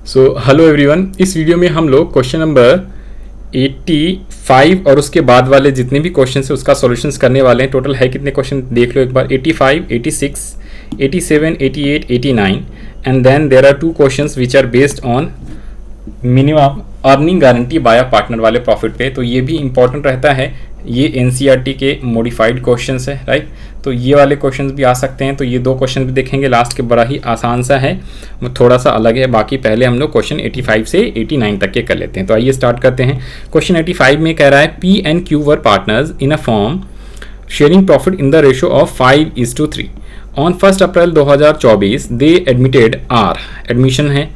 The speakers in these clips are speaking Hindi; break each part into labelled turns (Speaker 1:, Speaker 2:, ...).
Speaker 1: सो हेलो एवरीवन, इस वीडियो में हम लोग क्वेश्चन नंबर 85 और उसके बाद वाले जितने भी क्वेश्चन है उसका सॉल्यूशंस करने वाले हैं। टोटल है कितने क्वेश्चन देख लो एक बार, 85, 86, 87, 88, 89 and then there are two questions which are based on minimum earning guarantee by partner वाले प्रॉफिट पे। तो ये भी इंपॉर्टेंट रहता है, ये एनसीईआरटी के मॉडिफाइड क्वेश्चंस है, राइट। तो ये वाले क्वेश्चंस भी आ सकते हैं। तो ये दो क्वेश्चन भी देखेंगे लास्ट के, बड़ा ही आसान सा है, थोड़ा सा अलग है। बाकी पहले हम लोग क्वेश्चन 85 से 89 तक के कर लेते हैं। तो आइए स्टार्ट करते हैं। क्वेश्चन 85 में कह रहा है P and Q were partners in a form sharing profit in the ratio of 5:3 on 1 April 2024 they admitted R, admission है,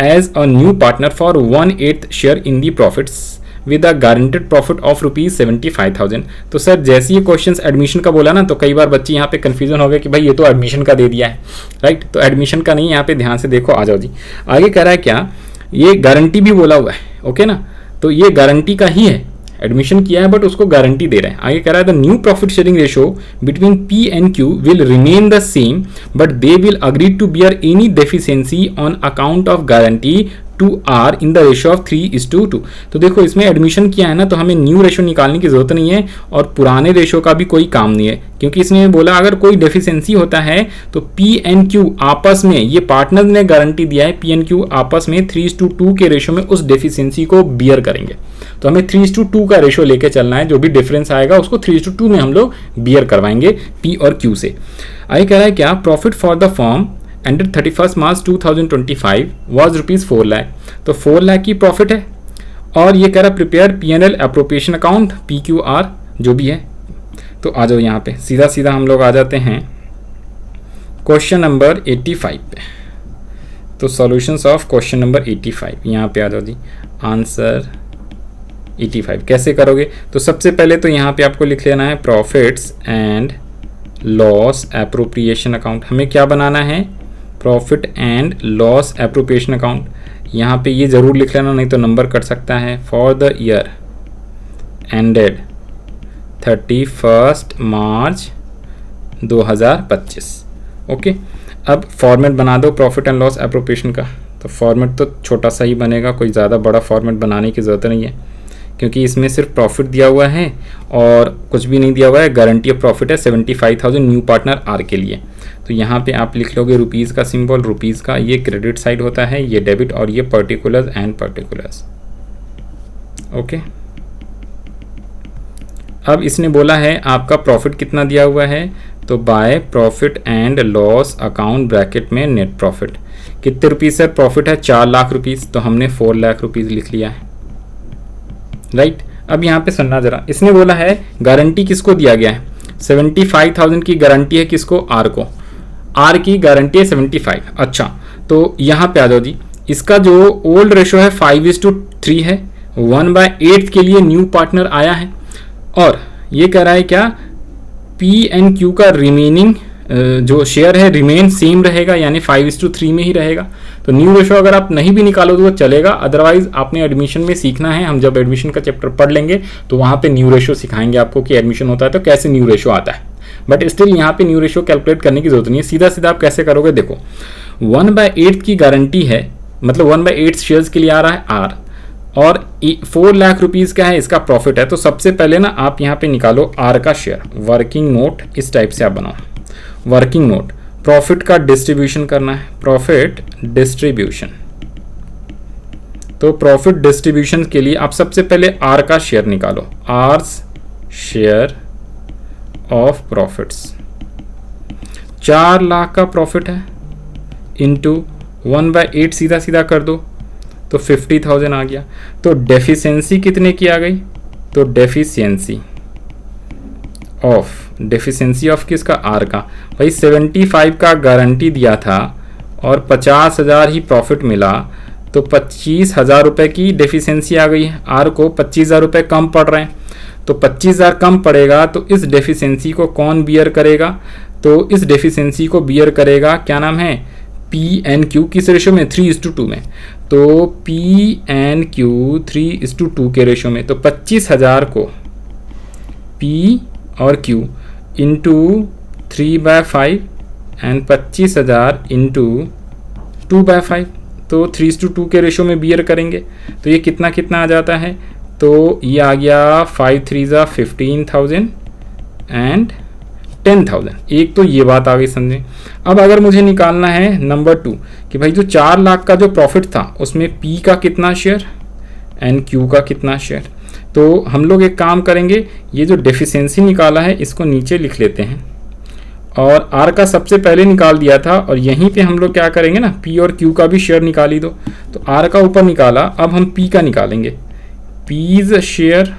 Speaker 1: as a new partner for 1/8 share in the profits with a guaranteed profit of ₹75,000। तो सर जैसे ये क्वेश्चन एडमिशन का बोला ना, तो कई बार बच्चे यहाँ पे कंफ्यूजन हो गए कि भाई ये तो एडमिशन का दे दिया है, राइट। तो एडमिशन का नहीं, यहाँ पे ध्यान से देखो, आ जाओ जी। आगे कह रहा है क्या, ये गारंटी भी बोला हुआ है, ओके ना। तो ये गारंटी का ही है, एडमिशन किया है बट उसको गारंटी दे रहे हैं। आगे कह रहा है the new profit sharing ratio between P and Q will remain the same but they will agree to bear any deficiency on account of guarantee to R in the ratio of 3:2। तो देखो इसमें एडमिशन किया है ना, तो हमें न्यू रेशो निकालने की जरूरत नहीं है और पुराने रेशो का भी कोई काम नहीं है, क्योंकि इसमें बोला अगर कोई डेफिशिएंसी होता है तो पी एंड क्यू आपस में, ये पार्टनर ने गारंटी दिया है, पी एंड क्यू आपस में 3:2 के रेशो में उस डेफिशिएंसी को बियर करेंगे। तो हमें 3:2 का रेशो लेके चलना है, जो भी डिफरेंस आएगा उसको 3:2 में हम लोग बियर करवाएंगे पी और क्यू से। आगे कह रहा है क्या, profit for the form ended 31 March 2025 was ₹4 lakh. तो 4 लाख की प्रॉफिट है और ये कह रहा prepare P&L appropriation account PQR जो भी है। तो आ जाओ यहाँ पे सीधा सीधा हम लोग आ जाते हैं क्वेश्चन नंबर 85 पे। तो सॉल्यूशंस ऑफ क्वेश्चन नंबर 85 यहाँ पे आ जाओ जी। आंसर 85 कैसे करोगे, तो सबसे पहले तो यहाँ पे आपको लिख लेना है profits and loss appropriation account. हमें क्या बनाना है, profit and loss appropriation account. यहाँ पे ये ज़रूर लिख लेना, नहीं तो नंबर कट सकता है। For the year ended 31 March 2025, okay. अब फॉर्मेट बना दो प्रॉफिट एंड लॉस एप्रोप्रिएशन का। तो फॉर्मेट तो छोटा सा ही बनेगा, कोई ज़्यादा बड़ा फॉर्मेट बनाने की ज़रूरत नहीं है, क्योंकि इसमें सिर्फ प्रॉफिट दिया हुआ है और कुछ भी नहीं दिया हुआ है। गारंटी ऑफ प्रॉफिट है 75,000 न्यू पार्टनर आर के लिए। तो यहाँ पे आप लिख लोगे रुपीज़ का सिंबल, रुपीज़ का ये क्रेडिट साइड होता है, ये डेबिट, और ये पर्टिकुलर्स एंड पर्टिकुलर्स, ओके। अब इसने बोला है आपका प्रॉफिट कितना दिया हुआ है, तो by profit and loss account bracket में नेट प्रॉफिट कितने रुपीज़ सर, प्रॉफिट है 4 लाख रुपीज़, तो हमने 4 लाख रुपीज़ लिख लिया है, राइट। अब यहाँ पे सुनना जरा, इसने बोला है गारंटी किसको दिया गया है, 75,000 की गारंटी है किसको, आर को, आर की गारंटी है 75। अच्छा, तो यहाँ पे आ जाओ जी। इसका जो ओल्ड रेशो है 5:3 है, 1/8 के लिए न्यू पार्टनर आया है और ये कह रहा है क्या, पी एंड क्यू का रिमेनिंग जो शेयर है रिमेन सेम रहेगा, यानी 5:3 में ही रहेगा। तो न्यू रेशो अगर आप नहीं भी निकालो तो वो चलेगा, अदरवाइज आपने एडमिशन में सीखना है। हम जब एडमिशन का चैप्टर पढ़ लेंगे तो वहाँ पे न्यू रेशो सिखाएंगे आपको कि एडमिशन होता है तो कैसे न्यू रेशो आता है। बट स्टिल यहाँ पे न्यू रेशो कैलकुलेट करने की जरूरत नहीं है, सीधा सीधा आप कैसे करोगे, देखो 1/8 की गारंटी है, मतलब 1/8 शेयर्स के लिए आ रहा है आर, और 4 लाख रुपीज़ का है इसका प्रॉफिट है। तो सबसे पहले ना आप यहाँ पे निकालो आर का शेयर, वर्किंग नोट इस टाइप से आप बनाओ, वर्किंग नोट, प्रॉफिट का डिस्ट्रीब्यूशन करना है, प्रॉफिट डिस्ट्रीब्यूशन। तो प्रॉफिट डिस्ट्रीब्यूशन के लिए आप सबसे पहले आर का शेयर निकालो, R's share of profits. 4 lakh का प्रॉफिट है इंटू 1/8 सीधा सीधा कर दो तो 50,000 आ गया। तो डेफिशिएंसी कितने की आ गई, तो डेफिशिएंसी ऑफ किसका, आर का। भाई 75 का गारंटी दिया था और 50,000 ही प्रॉफिट मिला, तो 25,000 रुपये की डेफिशिएंसी आ गई है। आर को 25,000 रुपये कम पड़ रहे हैं, तो 25,000 कम पड़ेगा, तो इस डेफिशिएंसी को कौन बियर करेगा, तो इस डेफिशिएंसी को बियर करेगा, क्या नाम है, पी एंड क्यू। किस रेशो में, 3:2 में। तो पी एंड क्यू 3:2 के रेशो में। तो 25,000 को पी और क्यू इंटू 3/5 एंड 25,000 इंटू 2/5, तो 3:2 के रेशो में बियर करेंगे। तो ये कितना कितना आ जाता है, तो ये आ गया 5 3 15,000 एंड 10,000। एक तो ये बात आ गई समझे। अब अगर मुझे निकालना है नंबर 2 कि भाई जो 4 लाख का जो प्रॉफिट था उसमें पी का कितना शेयर एंड क्यू का कितना शेयर। तो हम लोग एक काम करेंगे, ये जो डेफिशिएंसी निकाला है इसको नीचे लिख लेते हैं और आर का सबसे पहले निकाल दिया था और यहीं पे हम लोग क्या करेंगे ना, पी और क्यू का भी शेयर निकाल ही दो। तो आर का ऊपर निकाला, अब हम पी का निकालेंगे, P's share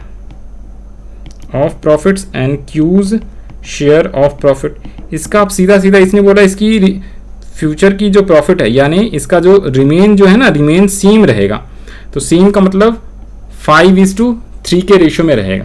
Speaker 1: of profits and Q's share of profit. इसका आप सीधा सीधा, इसने बोला इसकी फ्यूचर की जो प्रॉफिट है यानी इसका जो रिमेन जो है ना, रिमेन सेम रहेगा। तो सेम का मतलब 5:3 के रेशो में रहेगा,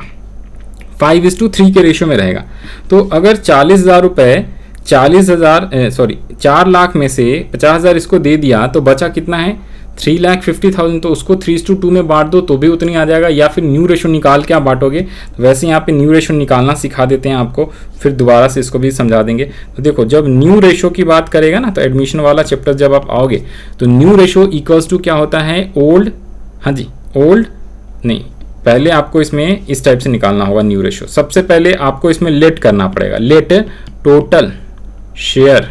Speaker 1: 5:3 के रेशो में रहेगा। तो अगर 40,000 रुपये 4 लाख में से 50,000 इसको दे दिया तो बचा कितना है 3,50,000। तो उसको 3:2 में बांट दो तो भी उतनी आ जाएगा, या फिर न्यू रेशो निकाल के आप बांटोगे। तो वैसे यहाँ पे न्यू रेशो निकालना सिखा देते हैं आपको, फिर दोबारा से इसको भी समझा देंगे। तो देखो जब न्यू रेशो की बात करेगा ना, तो एडमिशन वाला चैप्टर जब आप आओगे तो न्यू रेशो इक्वल्स टू क्या होता है, ओल्ड, हाँ जी ओल्ड नहीं, पहले आपको इसमें इस टाइप से निकालना होगा न्यू रेशो। सबसे पहले आपको इसमें लेट करना पड़ेगा, लेट टोटल शेयर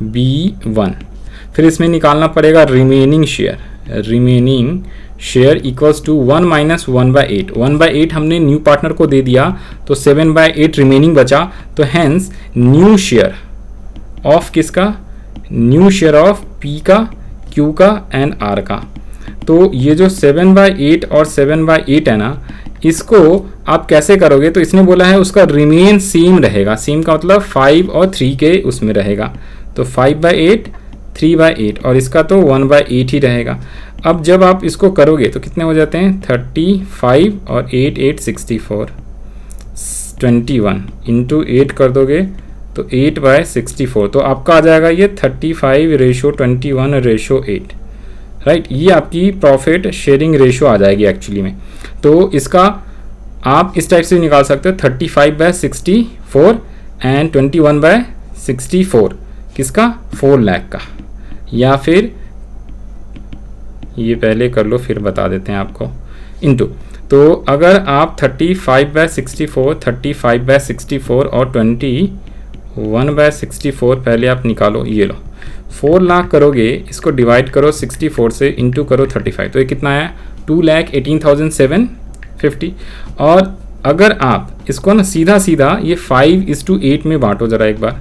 Speaker 1: B1, फिर इसमें निकालना पड़ेगा रिमेनिंग शेयर इक्वल्स टू 1 - 1/8। 1/8 हमने न्यू पार्टनर को दे दिया तो 7/8 रिमेनिंग बचा। तो हैंस न्यू शेयर ऑफ किसका, न्यू शेयर ऑफ P का, Q का एंड R का। तो ये जो 7/8 और 7/8 है ना, इसको आप कैसे करोगे, तो इसने बोला है उसका रिमेन सेम रहेगा। सेम का मतलब 5 और 3 के उसमें रहेगा। तो 5/8 3/8 और इसका तो 1/8 ही रहेगा। अब जब आप इसको करोगे तो कितने हो जाते हैं 35 और 8 8 64, 21 इंटू 8 कर दोगे तो 8/64। तो आपका आ जाएगा ये 35:21:8, राइट। ये आपकी प्रॉफिट शेयरिंग रेशो आ जाएगी एक्चुअली में। तो इसका आप इस टाइप से निकाल सकते हो 35/64 एंड 21/64 किसका, 4 लाख का। या फिर ये पहले कर लो फिर बता देते हैं आपको, इनटू। तो अगर आप 35/64 और 21/64 पहले आप निकालो, ये लो 4 लाख करोगे, इसको डिवाइड करो 64 से, इंटू करो 35, तो ये कितना आया 2,18,750। और अगर आप इसको ना सीधा सीधा ये 5:8 में बांटो जरा एक बार,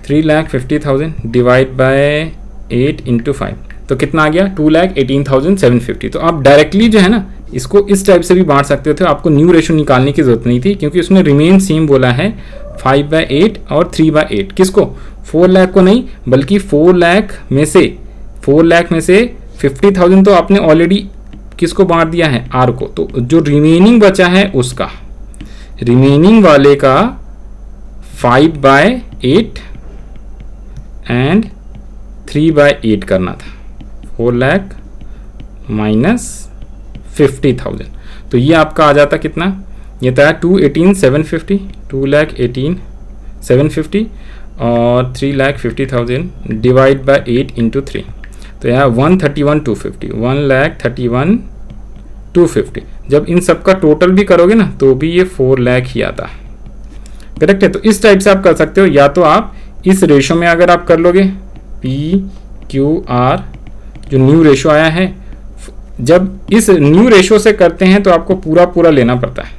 Speaker 1: 3,50,000 डिवाइड बाय 8 इंटू 5, तो कितना आ गया 2,18,750। तो आप डायरेक्टली जो है ना इसको इस टाइप से भी बांट सकते थे, आपको न्यू रेशो निकालने की जरूरत नहीं थी क्योंकि उसने रिमेन सेम बोला है 5/8 और 3/8। किसको, 4 लाख को नहीं, बल्कि 4 लाख में से 50,000 तो आपने ऑलरेडी किसको बांट दिया है, आर को। तो जो रिमेनिंग बचा है उसका, रिमेनिंग वाले का 5/8 एंड 3/8 करना था, 4 लाख माइनस 50,000। तो ये आपका आ जाता कितना, ये था 2,18,750, 2,18,750 और 3,50,000 डिवाइड बाय 8 इंटू 3, तो यहाँ 131,250, 1,31,250। जब इन सब का टोटल भी करोगे ना तो भी ये 4 लाख ही आता है, करेक्ट है। तो इस टाइप से आप कर सकते हो, या तो आप इस रेशो में अगर आप कर लोगे PQR जो न्यू रेशो आया है, जब इस न्यू रेशो से करते हैं तो आपको पूरा लेना पड़ता है,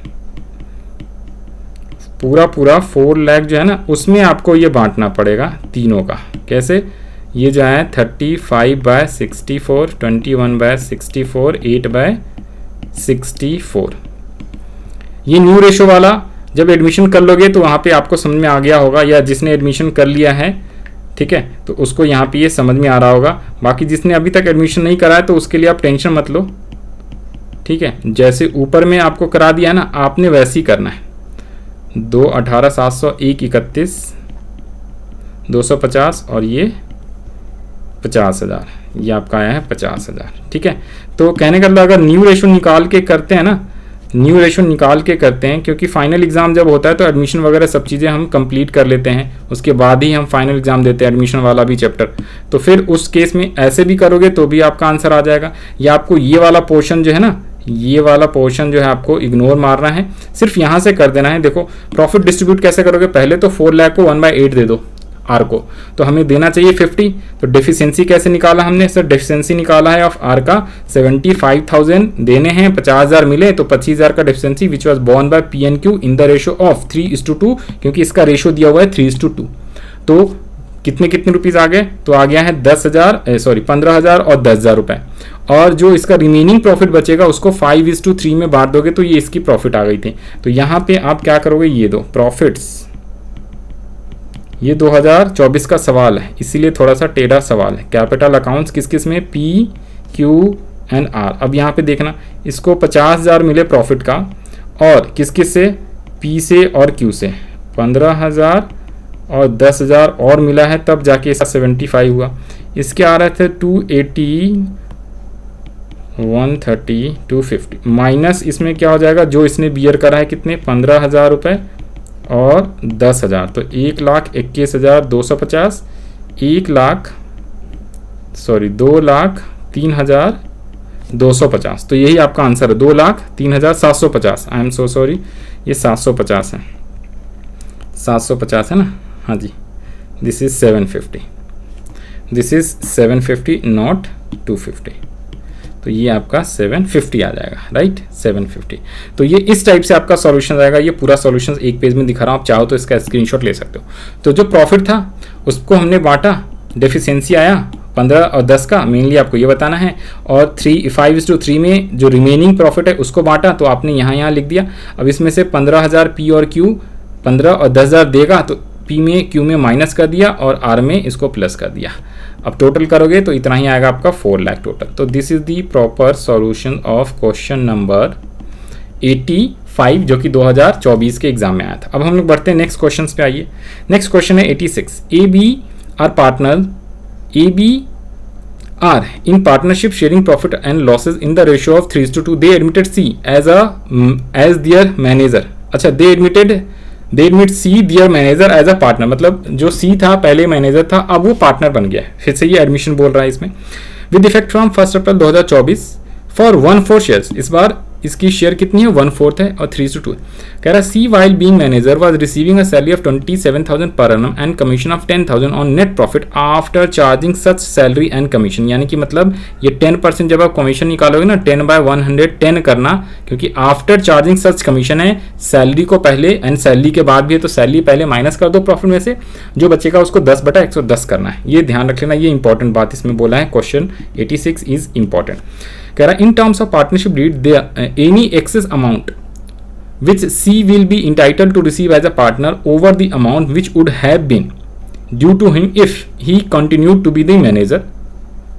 Speaker 1: पूरा 4 लाख जो है ना उसमें आपको ये बांटना पड़ेगा तीनों का। कैसे, ये जो है 35/64, 21/64, 8/64। ये न्यू रेशो वाला जब एडमिशन कर लोगे तो वहाँ पे आपको समझ में आ गया होगा, या जिसने एडमिशन कर लिया है ठीक है तो उसको यहाँ पे ये समझ में आ रहा होगा। बाकी जिसने अभी तक एडमिशन नहीं करा है तो उसके लिए आप टेंशन मत लो, ठीक है। जैसे ऊपर में आपको करा दिया ना, आपने वैसे ही करना है। 2 18 701 31 250 और ये 50,000, ये आपका आया है 50,000, ठीक है। तो कहने का मतलब अगर न्यू रेशो निकाल के करते हैं ना न्यू रेशो निकाल के करते हैं, क्योंकि फाइनल एग्जाम जब होता है तो एडमिशन वगैरह सब चीज़ें हम कंप्लीट कर लेते हैं, उसके बाद ही हम फाइनल एग्जाम देते हैं, एडमिशन वाला भी चैप्टर। तो फिर उस केस में ऐसे भी करोगे तो भी आपका आंसर आ जाएगा, या आपको ये वाला पोर्शन जो है ना, ये वाला पोर्शन जो है आपको इग्नोर मारना है, सिर्फ यहाँ से कर देना है। देखो प्रॉफिट डिस्ट्रीब्यूट कैसे करोगे, पहले तो 4 लाख को 1/8 दे दो आर को, तो हमें देना चाहिए 50। तो डेफिशिएंसी कैसे निकाला हमने सर, डेफिशिएंसी निकाला है ऑफ आर का 75,000 देने हैं, 50,000 मिले तो 25,000 का deficiency which was borne by PNQ in the ratio of 3:2, क्योंकि इसका रेशो दिया हुआ है 3:2। तो कितने कितने रुपीस आ गए, तो आ गया है 15,000 और 10,000 रुपए। और जो इसका रिमेनिंग प्रॉफिट बचेगा उसको 5:3 में बांट दोगे तो ये इसकी प्रॉफिट आ गई थी। तो यहाँ पे आप क्या करोगे, ये दो प्रॉफिट्स, ये 2024 का सवाल है इसीलिए थोड़ा सा टेढ़ा सवाल है। कैपिटल अकाउंट्स किस किस में, PQNR। अब यहाँ पे देखना, इसको 50,000 मिले प्रॉफिट का, और किस किस से, P से और Q से 15,000 और 10,000 और मिला है, तब जाके इसका 75 हुआ। इसके आ रहे थे 280, 130, 250 माइनस इसमें क्या हो जाएगा, जो इसने बियर करा है कितने, 15,000 रुपये और 10,000, तो 1,21,250, 2,03,250। तो यही आपका आंसर है, 2,03,750। आई एम सो सॉरी, ये 750 है, 750 है ना, हाँ जी। This is 750, this is 750 not 250। तो ये आपका 750 आ जाएगा, राइट, 750। तो ये इस टाइप से आपका सॉल्यूशन आएगा। ये पूरा सॉल्यूशन एक पेज में दिखा रहा हूँ, आप चाहो तो इसका स्क्रीनशॉट ले सकते हो। तो जो प्रॉफिट था उसको हमने बांटा, डेफिशिएंसी आया 15 और 10 का, मेनली आपको ये बताना है। और 5:3 में जो रिमेनिंग प्रॉफिट है उसको बांटा, तो आपने यहाँ लिख दिया। अब इसमें से 15,000 P और Q, 15 और 10,000 देगा तो P में Q में माइनस कर दिया और R में इसको प्लस कर दिया। अब टोटल करोगे तो इतना ही आएगा आपका 4 लाख टोटल। तो this is the proper solution of question number 85 जो कि 2024 के एग्जाम में आया था। अब हम लोग बढ़ते हैं नेक्स्ट क्वेश्चन पे, आइए। नेक्स्ट क्वेश्चन है 86। AB are partner, AB are in partnership sharing profit and losses in the ratio of 3:2. They admitted C as their manager. अच्छा, they admit C their manager as a partner, मतलब जो C था पहले मैनेजर था, अब वो पार्टनर बन गया है। फिर से ये एडमिशन बोल रहा है इसमें। With effect from 1 April 2024 for 1/4 shares. इस बार इसकी शेयर कितनी है, 1/4 है और 3:2 है। कह रहा C while being manager was receiving a salary of 27,000 per annum and commission of 10,000 on net profit after charging such salary and commission. यानी कि मतलब ये 10% जब आप कमीशन निकालोगे ना, 10/110 करना, क्योंकि आफ्टर चार्जिंग सच कमीशन है, सैलरी को पहले एंड सैलरी के बाद भी है, तो सैलरी पहले माइनस कर दो प्रॉफिट में से, जो बचेगा उसको 10/110 करना है। ये ध्यान रख लेना, ये इंपॉर्टेंट बात इसमें बोला है। Question 86 is important. कह रहा in terms of partnership deed any excess amount which C will be entitled to receive as a partner over the amount which would have been due to him if he continued to be the manager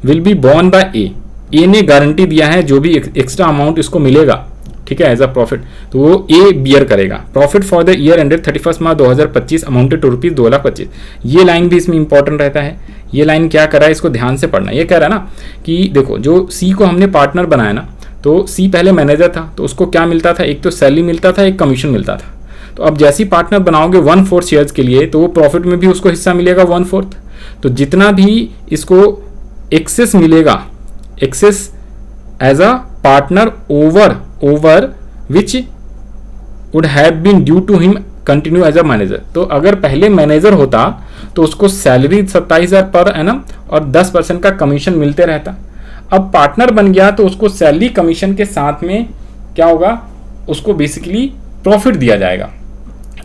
Speaker 1: will be borne by A. A ने गारंटी दिया है जो भी एक्स्ट्रा अमाउंट इसको मिलेगा, ठीक है, एज अ प्रॉफिट, तो वो A बियर करेगा। Profit for the year ended 31 March 2025 amounted to rupees 2,25,000। ये लाइन भी इसमें इंपॉर्टेंट रहता है। ये लाइन क्या कर रहा है, इसको ध्यान से पढ़ना। ये कह रहा है ना कि देखो, जो C को हमने पार्टनर बनाया ना, तो C पहले मैनेजर था, तो उसको क्या मिलता था, एक तो सैलरी मिलता था, एक कमीशन मिलता था। तो अब जैसे ही पार्टनर बनाओगे 1/4 शेयर्स के लिए, तो वो प्रॉफिट में भी उसको हिस्सा मिलेगा 1/4। तो जितना भी इसको एक्सेस मिलेगा, excess as a partner over which would have been due to him continue as a manager. तो अगर पहले मैनेजर होता तो उसको सैलरी 27,000 पर एनम और 10% का कमीशन मिलते रहता। अब पार्टनर बन गया तो उसको सैलरी कमीशन के साथ में क्या होगा, उसको बेसिकली प्रॉफिट दिया जाएगा।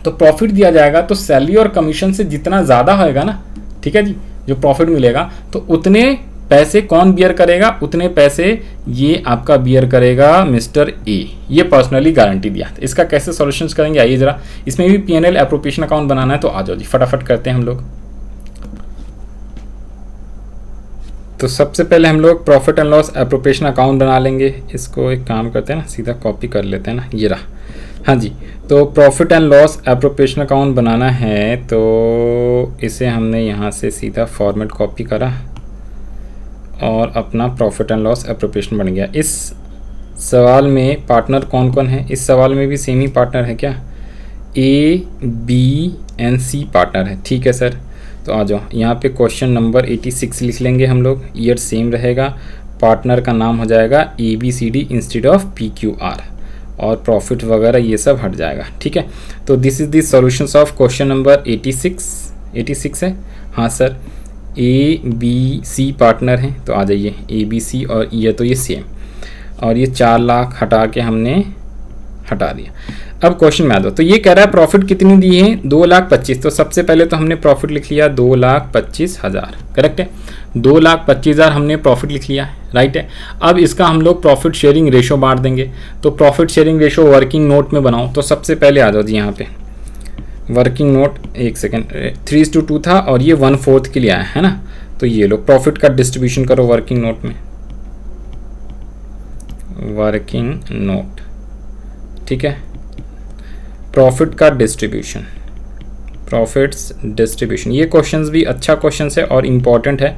Speaker 1: तो प्रॉफिट दिया जाएगा तो सैलरी और कमीशन से जितना ज़्यादा होएगा ना, ठीक है जी, जो प्रॉफिट मिलेगा, तो उतने पैसे कौन बियर करेगा, उतने पैसे ये आपका बियर करेगा मिस्टर ए। ये पर्सनली गारंटी दिया। तो इसका कैसे सॉल्यूशंस करेंगे, आइए जरा। इसमें भी P&L एप्रोप्रिएशन अकाउंट बनाना है, तो आ जाओ जी, फटाफट करते हैं हम लोग। तो सबसे पहले हम लोग profit and loss appropriation account बना लेंगे। इसको एक काम करते हैं ना, सीधा कॉपी कर लेते हैं ना, ये रहा। हाँ जी, तो profit and loss appropriation account बनाना है, तो इसे हमने यहाँ से सीधा फॉर्मेट कॉपी करा और अपना प्रॉफिट एंड लॉस एप्रोप्रिएशन बन गया। इस सवाल में पार्टनर कौन कौन है? इस सवाल में भी सेम ही पार्टनर है क्या? A B and C partner है। ठीक है सर, तो आ जाओ यहाँ पे क्वेश्चन नंबर 86 लिख लेंगे हम लोग। ईयर सेम रहेगा, पार्टनर का नाम हो जाएगा ABCD इंस्टेड ऑफ PQR, और प्रॉफिट वगैरह ये सब हट जाएगा। ठीक है, तो this is the solutions of question number 86 है। हाँ सर, ABC पार्टनर हैं, तो आ जाइए ABC, और ये तो ये सेम, और ये 4 लाख हटा के हमने हटा दिया। अब क्वेश्चन में आ दो, तो ये कह रहा है प्रॉफिट कितनी दी है? 2,25,000। तो सबसे पहले तो हमने प्रॉफिट लिख लिया 2,25,000, करेक्ट है। 2,25,000 हमने प्रॉफिट लिख लिया है, राइट है। अब इसका हम लोग प्रॉफिट शेयरिंग रेशो बांट देंगे। तो profit sharing ratio working note में बनाओ। तो सबसे पहले आ जाओ जी यहाँ पे वर्किंग नोट, एक सेकेंड, 3:2 था और ये 1/4 के लिए आया है ना। तो ये लो प्रॉफिट का डिस्ट्रीब्यूशन करो वर्किंग नोट में, वर्किंग नोट, ठीक है। प्रॉफिट का डिस्ट्रीब्यूशन, प्रॉफिट्स डिस्ट्रीब्यूशन, ये क्वेश्चंस भी अच्छा क्वेश्चन है और इम्पॉर्टेंट है,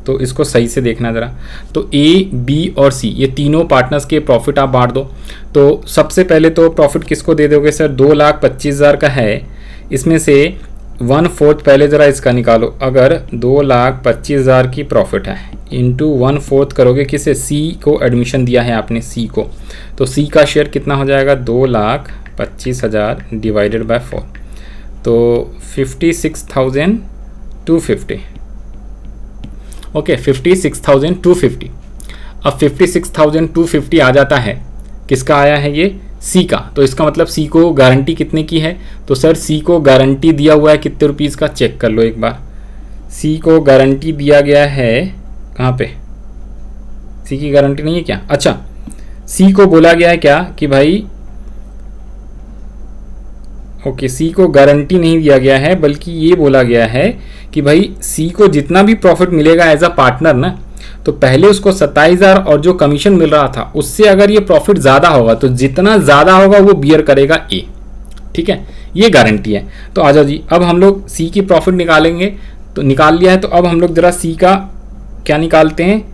Speaker 1: तो इसको सही से देखना ज़रा। तो A, B और C ये तीनों पार्टनर्स के प्रॉफिट आप बांट दो। तो सबसे पहले तो प्रॉफिट किसको दे दोगे सर? 2,25,000 का है, इसमें से 1/4 पहले ज़रा इसका निकालो। अगर 2,25,000 की प्रॉफिट है इंटू 1/4 करोगे, किसे? C को एडमिशन दिया है आपने, C को, तो C का शेयर कितना हो जाएगा? 2,25,000 डिवाइडेड बाय 4, तो 56,250। ओके, 56,250। अब 56,250 आ जाता है, किसका आया है? ये C का। तो इसका मतलब C को गारंटी कितने की है? तो सर C को गारंटी दिया हुआ है कितने रुपीज़ का? चेक कर लो एक बार। C को गारंटी दिया गया है, कहाँ पे? C की गारंटी नहीं है क्या? अच्छा, C को बोला गया है क्या कि भाई, ओके, C को गारंटी नहीं दिया गया है, बल्कि ये बोला गया है कि भाई C को जितना भी प्रॉफिट मिलेगा एज अ पार्टनर ना, तो पहले उसको 27,000 और जो कमीशन मिल रहा था उससे अगर ये प्रॉफिट ज़्यादा होगा तो जितना ज़्यादा होगा वो बियर करेगा A। ठीक है, ये गारंटी है। तो आ जाओ जी, अब हम लोग C की प्रॉफिट निकालेंगे। तो निकाल लिया है, तो अब हम लोग ज़रा C का क्या निकालते हैं?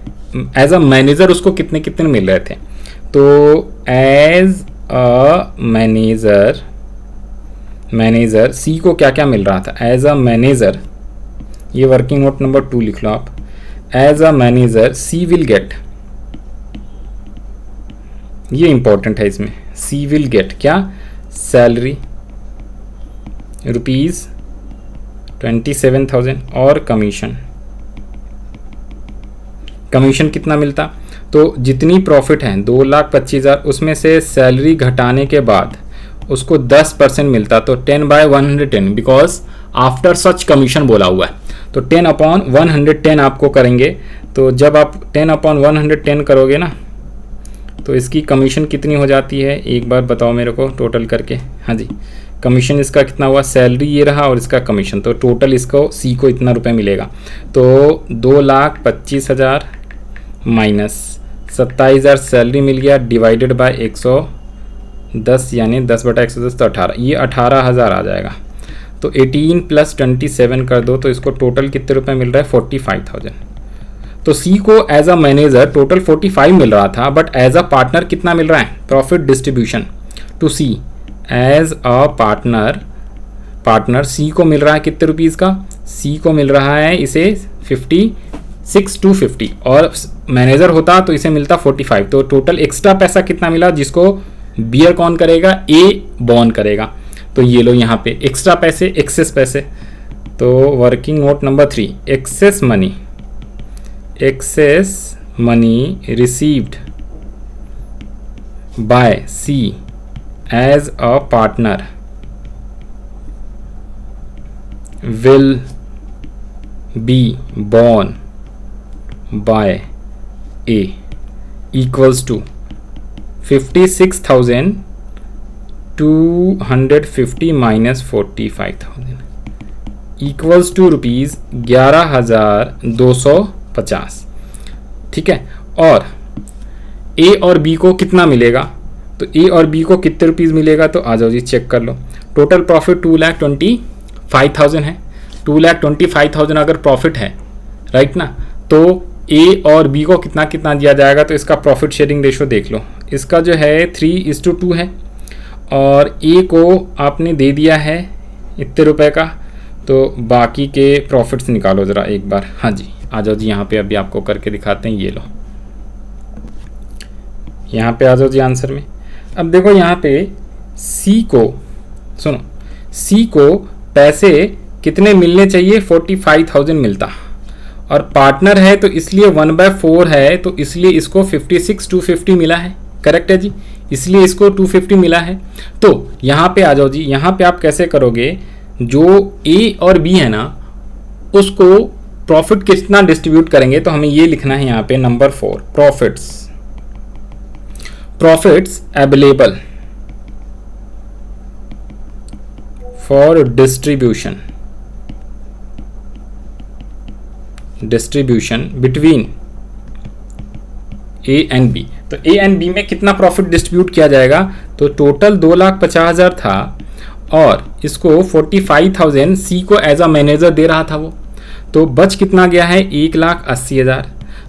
Speaker 1: एज अ मैनेजर उसको कितने कितने मिल रहे थे? तो एज अ मैनेजर C को क्या क्या मिल रहा था? एज अ मैनेजर, ये वर्किंग नोट नंबर 2 लिख लो आप। As a manager C will get, ये इंपॉर्टेंट है इसमें, C विल गेट क्या? सैलरी ₹27,000 और कमीशन कितना मिलता? तो जितनी प्रॉफिट है 2,25,000, उसमें से सैलरी घटाने के बाद उसको 10% मिलता, तो 10/110, बिकॉज आफ्टर सच कमीशन बोला हुआ है। तो 10/110 आपको करेंगे। तो जब आप 10/110 करोगे ना, तो इसकी कमीशन कितनी हो जाती है? एक बार बताओ मेरे को टोटल करके। हाँ जी, कमीशन इसका कितना हुआ? सैलरी ये रहा और इसका कमीशन, तो टोटल इसको C को इतना रुपए मिलेगा। तो 2,25,000 माइनस 27,000 सैलरी मिल गया, डिवाइडेड बाय 110, यानी 10/110 तो 18, ये 18,000 आ जाएगा। तो 18 + 27 कर दो, तो इसको टोटल कितने रुपए मिल रहा है? 45,000। तो C को एज अ मैनेजर टोटल 45 मिल रहा था, बट एज अ पार्टनर कितना मिल रहा है? Profit distribution to C as a partner C को मिल रहा है कितने रुपीज़ का? C को मिल रहा है इसे 56,250, और मैनेजर होता तो इसे मिलता 45। तो टोटल एक्स्ट्रा पैसा कितना मिला, जिसको बियर कौन करेगा? A बॉर्न करेगा। तो ये लो यहाँ पे एक्स्ट्रा पैसे, एक्सेस पैसे। तो working note number 3, excess money received by C as a partner will be borne by A equals to 56,250 minus 45,000 equals to ₹11,250। ठीक है, और A और B को कितना मिलेगा? तो A और B को कितने रुपीज़ मिलेगा? तो आ जाओ जी चेक कर लो। टोटल प्रॉफिट 2,25,000 है। 2,25,000 अगर प्रॉफिट है, राइट ना, तो A और B को कितना कितना दिया जाएगा? तो इसका प्रॉफिट शेयरिंग रेशो देख लो, इसका जो है 3:2 है और ए को आपने दे दिया है इतने रुपए का, तो बाकी के प्रॉफिट्स निकालो ज़रा एक बार। हाँ जी, आ जाओ जी, यहाँ पे अभी आपको करके दिखाते हैं। ये लो, यहाँ पे आ जाओ जी आंसर में। अब देखो यहाँ पे सी को, सुनो, सी को पैसे कितने मिलने चाहिए, 45,000 मिलता, और पार्टनर है तो इसलिए 1/4 है, तो इसलिए इसको 56,250 मिला है। करेक्ट है जी, इसलिए इसको 250 मिला है। तो यहाँ पे आ जाओ जी, यहाँ पे आप कैसे करोगे, जो ए और बी है ना उसको प्रॉफिट कितना डिस्ट्रीब्यूट करेंगे, तो हमें ये लिखना है यहाँ पे number 4, profits available for distribution between A and B. तो ए एंड बी में कितना प्रॉफिट डिस्ट्रीब्यूट किया जाएगा, तो टोटल 2,50,000 था और इसको 45,000 सी को एज अ मैनेजर दे रहा था वो, तो बच कितना गया है, 1,80,000।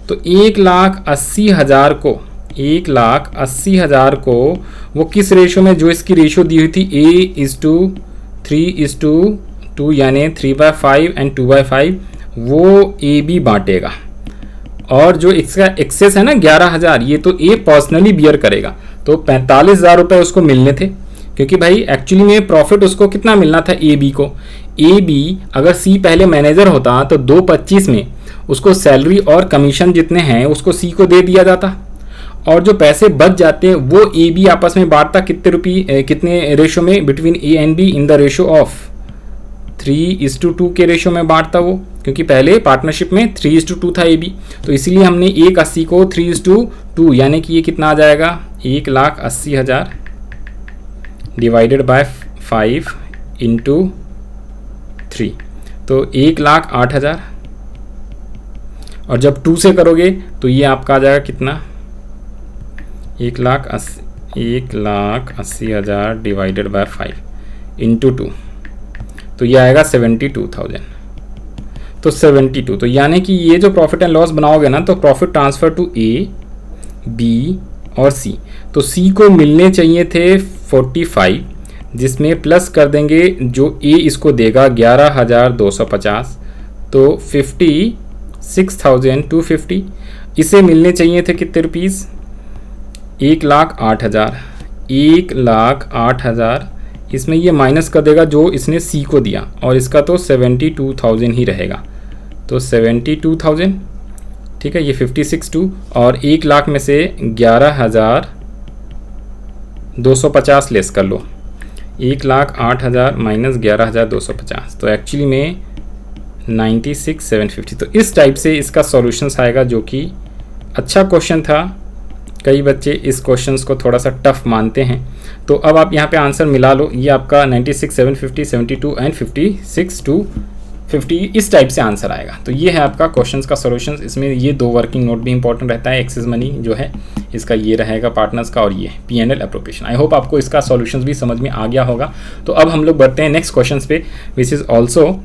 Speaker 1: तो 1,80,000 को 1,80,000 को वो किस रेशो में, जो इसकी रेशो दी हुई थी A:3:2 यानी 3/5 एंड 2/5, वो ए बी बांटेगा। और जो इसका एक्सेस है ना 11,000, ये तो ए पर्सनली बियर करेगा। तो 45,000 रुपये उसको मिलने थे, क्योंकि भाई एक्चुअली में प्रॉफिट उसको कितना मिलना था ए बी को। ए बी अगर सी पहले मैनेजर होता तो 2,25 में उसको सैलरी और कमीशन जितने हैं उसको सी को दे दिया जाता, और जो पैसे बच जाते हैं वो ए बी आपस में बांटता कितने रेशो में, between A and be in the ratio of 3:2 के रेशो में बांटता वो, क्योंकि पहले पार्टनरशिप में 3:2 था ए बी। तो इसीलिए हमने 1,80 को 3:2 यानी कि ये कितना आ जाएगा, 1,80,000 डिवाइडेड बाय 5 इंटू 3, तो 1,08,000। और जब 2 से करोगे तो ये आपका आ जाएगा कितना, 1,80,000 डिवाइडेड बाय 5 इंटू 2, तो ये आएगा 72,000। तो 72, तो यानी कि ये जो प्रॉफिट एंड लॉस बनाओगे ना, तो profit transfer to A, B और सी। तो सी को मिलने चाहिए थे 45, जिसमें प्लस कर देंगे जो ए इसको देगा 11,250, तो 56,250। इसे मिलने चाहिए थे कितने रुपीज़, 1,08,000। 1,08,000 इसमें ये माइनस कर देगा जो इसने सी को दिया, और इसका तो 72,000 ही रहेगा, तो 72,000। ठीक है, ये 56,200 और 1,00,000 में से 11,250 लेस कर लो, 1,08,000 माइनस 11,250, तो एक्चुअली में 96,750। तो इस टाइप से इसका सॉल्यूशंस आएगा, जो कि अच्छा क्वेश्चन था। कई बच्चे इस क्वेश्चंस को थोड़ा सा टफ मानते हैं, तो अब आप यहाँ पे आंसर मिला लो। ये आपका 96,750, 72 एंड 56,250 इस टाइप से आंसर आएगा। तो ये है आपका क्वेश्चंस का सॉल्यूशंस। इसमें ये 2 वर्किंग नोट भी इंपॉर्टेंट रहता है। एक्सेस मनी जो है इसका ये रहेगा पार्टनर्स का, और ये P&L एप्रोप्रिएशन। आई होप आपको इसका सॉल्यूशंस भी समझ में आ गया होगा। तो अब हम लोग बढ़ते हैं नेक्स्ट क्वेश्चन पे, which is also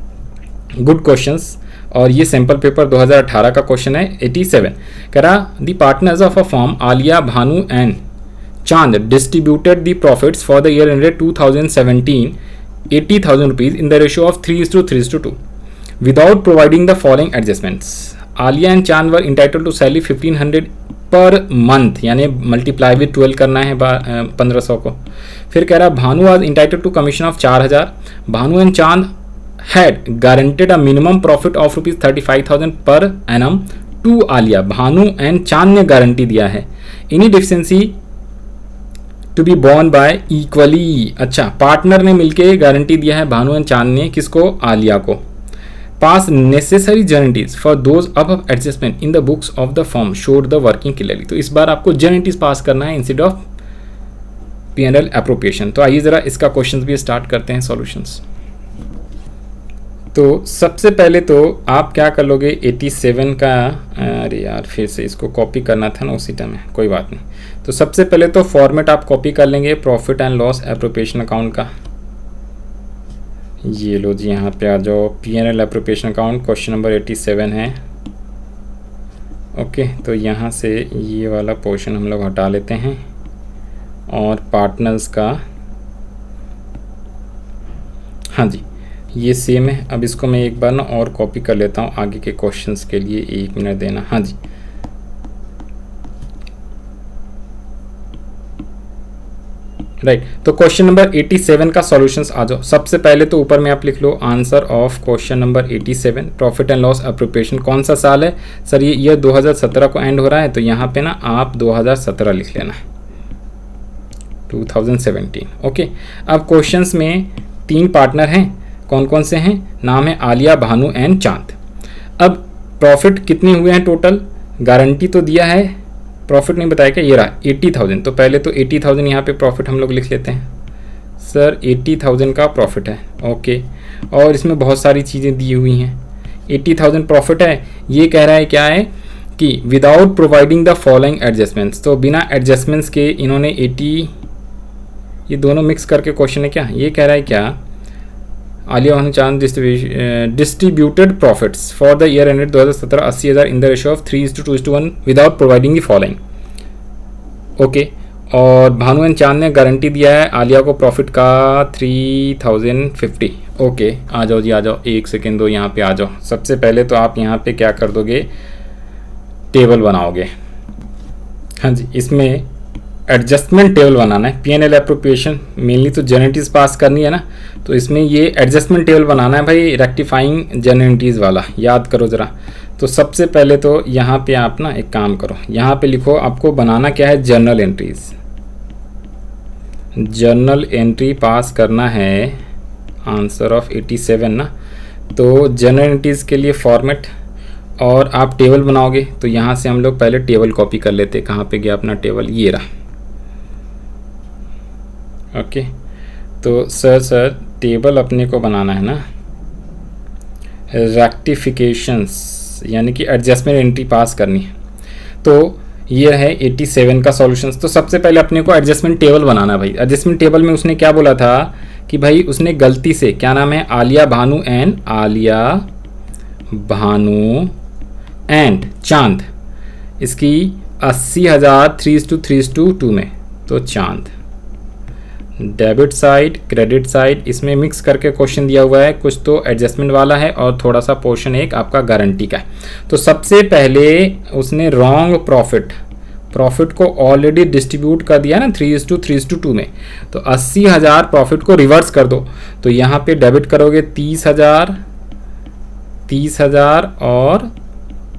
Speaker 1: good questions, और ये सैम्पल पेपर 2018 का क्वेश्चन है। 87 कह रहा, the partners of a firm Alia, Bhanu and Chand distributed the profits for the year ended 2017 80,000 rupees in the ratio of 3:2 without providing the following adjustments. Alia and Chand were entitled to salary 1,500 per month, यानी मल्टीप्लाई विद 12 करना है 1,500 को। फिर कह रहा, Bhanu was entitled to commission of 4,000। Bhanu and Chand had guaranteed a minimum profit of rupees 35,000 per annum to Aliya. Bhanu and Chand ने गारंटी दिया है any deficiency to be borne by equally। अच्छा, पार्टनर ने मिलके गारंटी दिया है भानु एंड चांद ने, किसको, आलिया को। Pass necessary guarantees for those अब adjustment in the books of the firm showed the working clearly. तो इस बार आपको गारंटीज पास करना है इंस्टेड ऑफ P&L एप्रोप्रिएशन। तो आइए जरा इसका क्वेश्चन भी स्टार्ट करते हैं सॉल्यूशंस। तो सबसे पहले तो आप क्या कर लोगे, 87 का, अरे यार फिर से इसको कॉपी करना था ना उसी टाइम में, कोई बात नहीं। तो सबसे पहले तो फॉर्मेट आप कॉपी कर लेंगे profit and loss appropriation account का। ये लो जी, यहाँ पे आ जाओ, P&L appropriation account question number 87 है। ओके, तो यहाँ से ये वाला पोर्शन हम लोग हटा लेते हैं। और पार्टनर्स का, हाँ जी ये सेम है। अब इसको मैं एक बार ना और कॉपी कर लेता हूँ आगे के क्वेश्चंस के लिए, 1 मिनट देना। हाँ जी राइट तो क्वेश्चन नंबर 87 का सॉल्यूशंस आ जाओ। सबसे पहले तो ऊपर में आप लिख लो answer of question number 87, profit and loss appropriation कौन सा साल है सर, ये ईयर 2017 को एंड हो रहा है, तो यहाँ पे ना आप 2017 लिख लेना, 2017। ओके, अब क्वेश्चंस में 3 पार्टनर हैं, कौन कौन से हैं, नाम है आलिया, भानु एंड चांद। अब प्रॉफिट कितने हुए हैं टोटल, गारंटी तो दिया है, प्रॉफिट नहीं बताया क्या, ये रहा 80,000। तो पहले तो 80,000 यहाँ पे प्रॉफिट हम लोग लिख लेते हैं सर, 80,000 का प्रॉफिट है। ओके, और इसमें बहुत सारी चीज़ें दी हुई हैं। 80,000 प्रॉफिट है, ये कह रहा है क्या है कि without providing the following adjustments, तो बिना एडजस्टमेंट्स के इन्होंने 80, ये दोनों मिक्स करके क्वेश्चन है क्या, ये कह रहा है क्या, आलिया भानु चांद distributed profits for the year ended 2017 80,000 in the ratio of 3:2:1 without providing the following. Okay, और भानु एंड चांद ने गारंटी दिया है आलिया को प्रॉफिट का 3,050। ओके, आ जाओ जी आ जाओ, 1 सेकेंड दो, यहाँ पे आ जाओ। सबसे पहले तो आप यहाँ पे क्या कर दोगे, टेबल बनाओगे। हाँ जी, इसमें एडजस्टमेंट टेबल बनाना है, P&L एप्रोप्रिएशन मेनली तो जनरलिटीज़ पास करनी है ना, तो इसमें ये एडजस्टमेंट टेबल बनाना है भाई, रेक्टिफाइंग जनरलिटीज़ वाला, याद करो ज़रा। तो सबसे पहले तो यहाँ पे आप ना एक काम करो, यहाँ पे लिखो, आपको बनाना क्या है, जर्नल एंट्रीज, जर्नल एंट्री पास करना है, आंसर ऑफ 87 ना। तो जर्नल एंट्रीज के लिए फॉर्मेट, और आप टेबल बनाओगे, तो यहाँ से हम लोग पहले टेबल कॉपी कर लेते, कहाँ पे गया अपना टेबल, ये रहा। ओके, तो सर टेबल अपने को बनाना है ना, रेक्टिफिकेशंस यानी कि एडजस्टमेंट एंट्री पास करनी है। तो ये है 87 का सॉल्यूशंस। तो सबसे पहले अपने को एडजस्टमेंट टेबल बनाना है भाई। एडजस्टमेंट टेबल में उसने क्या बोला था कि भाई उसने गलती से, क्या नाम है, आलिया भानु एंड चांद, इसकी 80,000 3:2 में, तो चांद डेबिट साइड क्रेडिट साइड इसमें मिक्स करके क्वेश्चन दिया हुआ है, कुछ तो एडजस्टमेंट वाला है और थोड़ा सा पोर्शन एक आपका गारंटी का है। तो सबसे पहले उसने रॉन्ग प्रॉफिट को ऑलरेडी डिस्ट्रीब्यूट कर दिया ना 3:2 में, तो 80,000 प्रॉफिट को रिवर्स कर दो। तो यहाँ पे डेबिट करोगे 30,000 और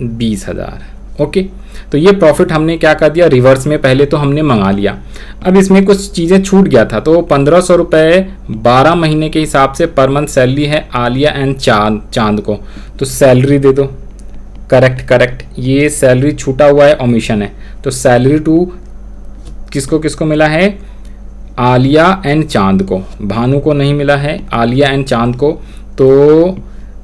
Speaker 1: 20,000। ओके, तो ये प्रॉफिट हमने क्या कर दिया, रिवर्स में पहले तो हमने मंगा लिया। अब इसमें कुछ चीज़ें छूट गया था, तो 1,500 रुपये 12 महीने के हिसाब से पर मंथ सैलरी है आलिया एंड चांद को, तो सैलरी दे दो। करेक्ट, ये सैलरी छूटा हुआ है, ओमिशन है, तो सैलरी टू किसको मिला है, आलिया एंड चांद को, भानु को नहीं मिला है, आलिया एंड चांद को। तो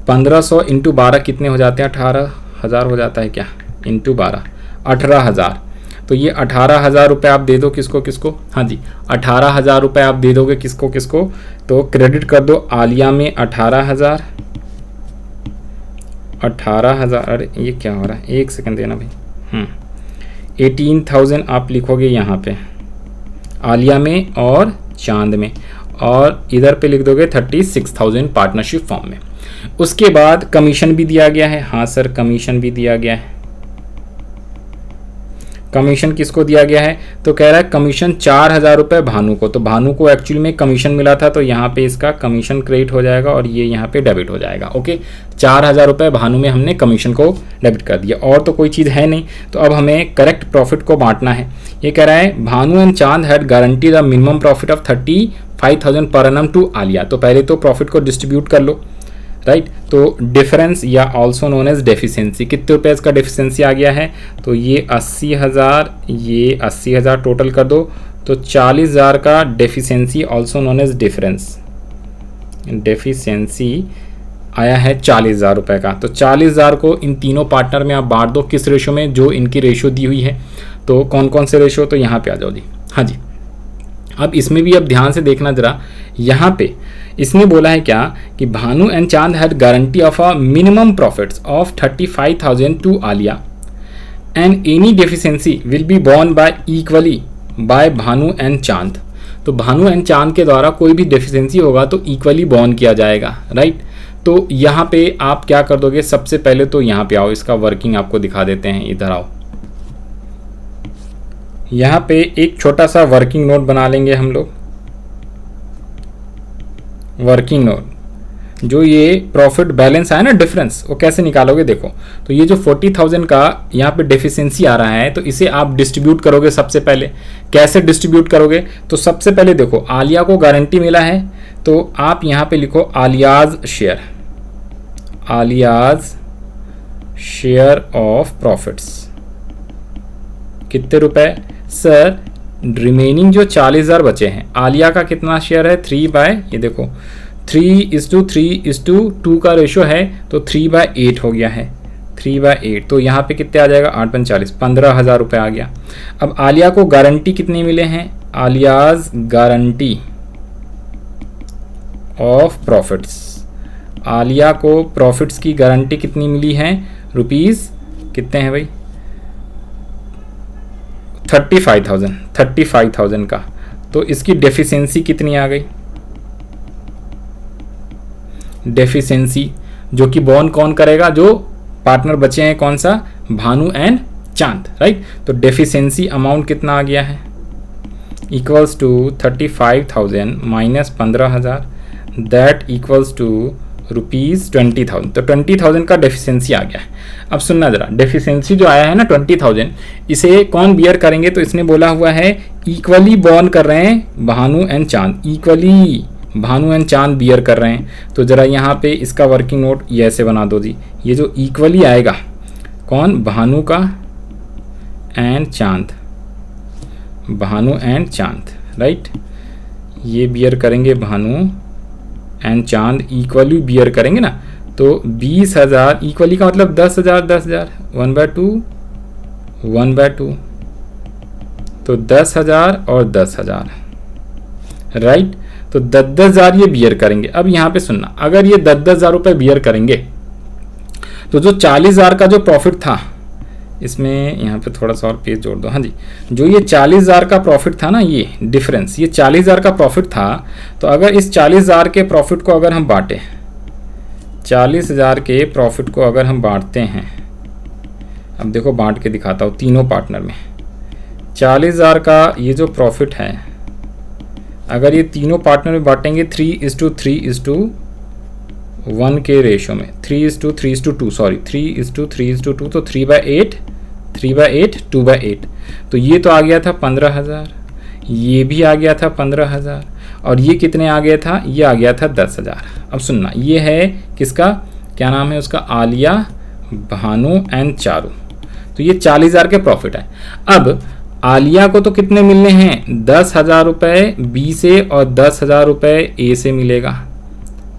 Speaker 1: 1500 इंटू 12 कितने हो जाते हैं, 18,000 हो जाता है क्या, इंटू 12 18,000। तो ये 18,000 रुपये आप दे दो किसको, हाँ जी 18,000 रुपये आप दे दोगे किसको, तो क्रेडिट कर दो आलिया में 18,000। अरे ये क्या हो रहा है, 1 सेकंड देना भाई। 18,000 आप लिखोगे यहाँ पे आलिया में और चांद में, और इधर पे लिख दोगे 36,000 पार्टनरशिप फॉर्म में। उसके बाद कमीशन भी दिया गया है, हाँ सर कमीशन भी दिया गया है। कमीशन किसको दिया गया है, तो कह रहा है कमीशन 4,000 रुपये भानु को, तो भानु को एक्चुअली में कमीशन मिला था, तो यहाँ पे इसका कमीशन क्रेडिट हो जाएगा और ये यहाँ पे डेबिट हो जाएगा। ओके, 4,000 रुपये भानु में हमने कमीशन को डेबिट कर दिया, और तो कोई चीज़ है नहीं। तो अब हमें करेक्ट प्रॉफिट को बांटना है। ये कह रहा है Bhanu and Chand had guarantee the minimum profit of 35,000 per annum to Alia. तो पहले तो प्रॉफिट को डिस्ट्रीब्यूट कर लो, राइट। तो डिफरेंस या ऑल्सो नोन एज डेफिशिएंसी, कितने रुपए इसका डेफिशिएंसी आ गया है, तो ये 80,000, ये 80,000 टोटल कर दो, तो 40,000 का deficiency also known age difference, deficiency आया है 40,000 रुपये का। तो 40,000 को इन तीनों पार्टनर में आप बांट दो, किस रेशो में, जो इनकी रेशो दी हुई है। तो कौन कौन से रेशो, तो यहाँ पे आ जाओ जी। हाँ जी, अब इसमें भी अब ध्यान से देखना जरा, यहाँ पे इसने बोला है क्या कि Bhanu and Chand had guarantee of a minimum profits of 35,000 to Aliya and any deficiency will be borne by equally by Bhanu and Chand. तो भानु एंड चांद के द्वारा कोई भी डेफिशिएंसी होगा तो इक्वली बॉर्न किया जाएगा, राइट। तो यहाँ पे आप क्या कर दोगे, सबसे पहले तो यहाँ पे आओ, इसका वर्किंग आपको दिखा देते हैं, इधर आओ। यहाँ पे एक छोटा सा वर्किंग नोट बना लेंगे हम लोग। वर्किंग नोट, जो ये प्रॉफिट बैलेंस आया ना डिफरेंस, वो कैसे निकालोगे देखो। तो ये जो 40,000 का यहाँ पे डेफिशिएंसी आ रहा है, तो इसे आप डिस्ट्रीब्यूट करोगे। सबसे पहले कैसे डिस्ट्रीब्यूट करोगे, तो सबसे पहले देखो आलिया को गारंटी मिला है, तो आप यहाँ पे लिखो Alia's share, Alia's share of profits. कितने रुपए सर, रिमेनिंग जो 40,000 बचे हैं, आलिया का कितना शेयर है 3 बाय, ये देखो 3:3:2 का रेशो है, तो 3/8 हो गया है, 3/8। तो यहाँ पे कितने आ जाएगा, 8 × 40, 15,000 रुपये आ गया। अब आलिया को गारंटी कितनी मिले हैं, Alia's guarantee of profits, Alia को प्रॉफिट्स की गारंटी कितनी मिली है, रुपीज़ कितने हैं भाई, 35,000 का। तो इसकी डेफिशिएंसी कितनी आ गई, डेफिशिएंसी जो कि बॉन्ड कौन करेगा, जो पार्टनर बचे हैं, कौन सा, भानु एंड चांद, राइट। तो डेफिशिएंसी अमाउंट कितना आ गया है, equals to 35,000 minus 15,000, that equals to ₹20,000। तो 20,000 का डेफिशिएंसी आ गया है। अब सुनना जरा, डेफिशिएंसी जो आया है ना 20,000, इसे कौन बियर करेंगे, तो इसने बोला हुआ है इक्वली बॉन्ड कर रहे हैं भानु एंड चांद, इक्वली भानु एंड चांद बियर कर रहे हैं। तो जरा यहाँ पे इसका वर्किंग नोट ये ऐसे बना दो जी, ये जो इक्वली आएगा, कौन, भानु का एंड चांद, भानु एंड चांद, राइट। ये बियर करेंगे भानु एंड चांद, इक्वली बियर करेंगे ना। तो 20,000 इक्वली का मतलब 10,000 10,000, 1/2, तो 10,000 और 10,000, राइट। तो 10,000 ये बियर करेंगे। अब यहाँ पे सुनना, अगर ये 10,000 रुपये बियर करेंगे, तो जो 40,000 का जो प्रॉफिट था, इसमें यहाँ पे थोड़ा सा और पेज जोड़ दो, हाँ जी, जो ये 40,000 का प्रॉफिट था ना, ये डिफरेंस, ये 40,000 का प्रॉफिट था। तो अगर इस 40,000 के प्रॉफिट को अगर हम बांटें, 40,000 के प्रॉफिट को अगर हम बांटते हैं, अब देखो बांट के दिखाता हूँ तीनों पार्टनर में, 40,000 का ये जो प्रॉफिट है, अगर ये तीनों पार्टनर में बांटेंगे 3:3:1 के रेशो में, 3:3:2, सॉरी 3:3:2, तो 3/8, 2/8। तो ये तो आ गया था 15,000, ये भी आ गया था 15,000, और ये कितने आ गया था, ये आ गया था 10,000। अब सुनना, ये है किसका, क्या नाम है उसका, आलिया, भानु एंड चारू। तो ये 40,000 के प्रॉफिट है। अब आलिया को तो कितने मिलने हैं, 10,000 रुपये बी से और 10,000 रुपये ए से मिलेगा,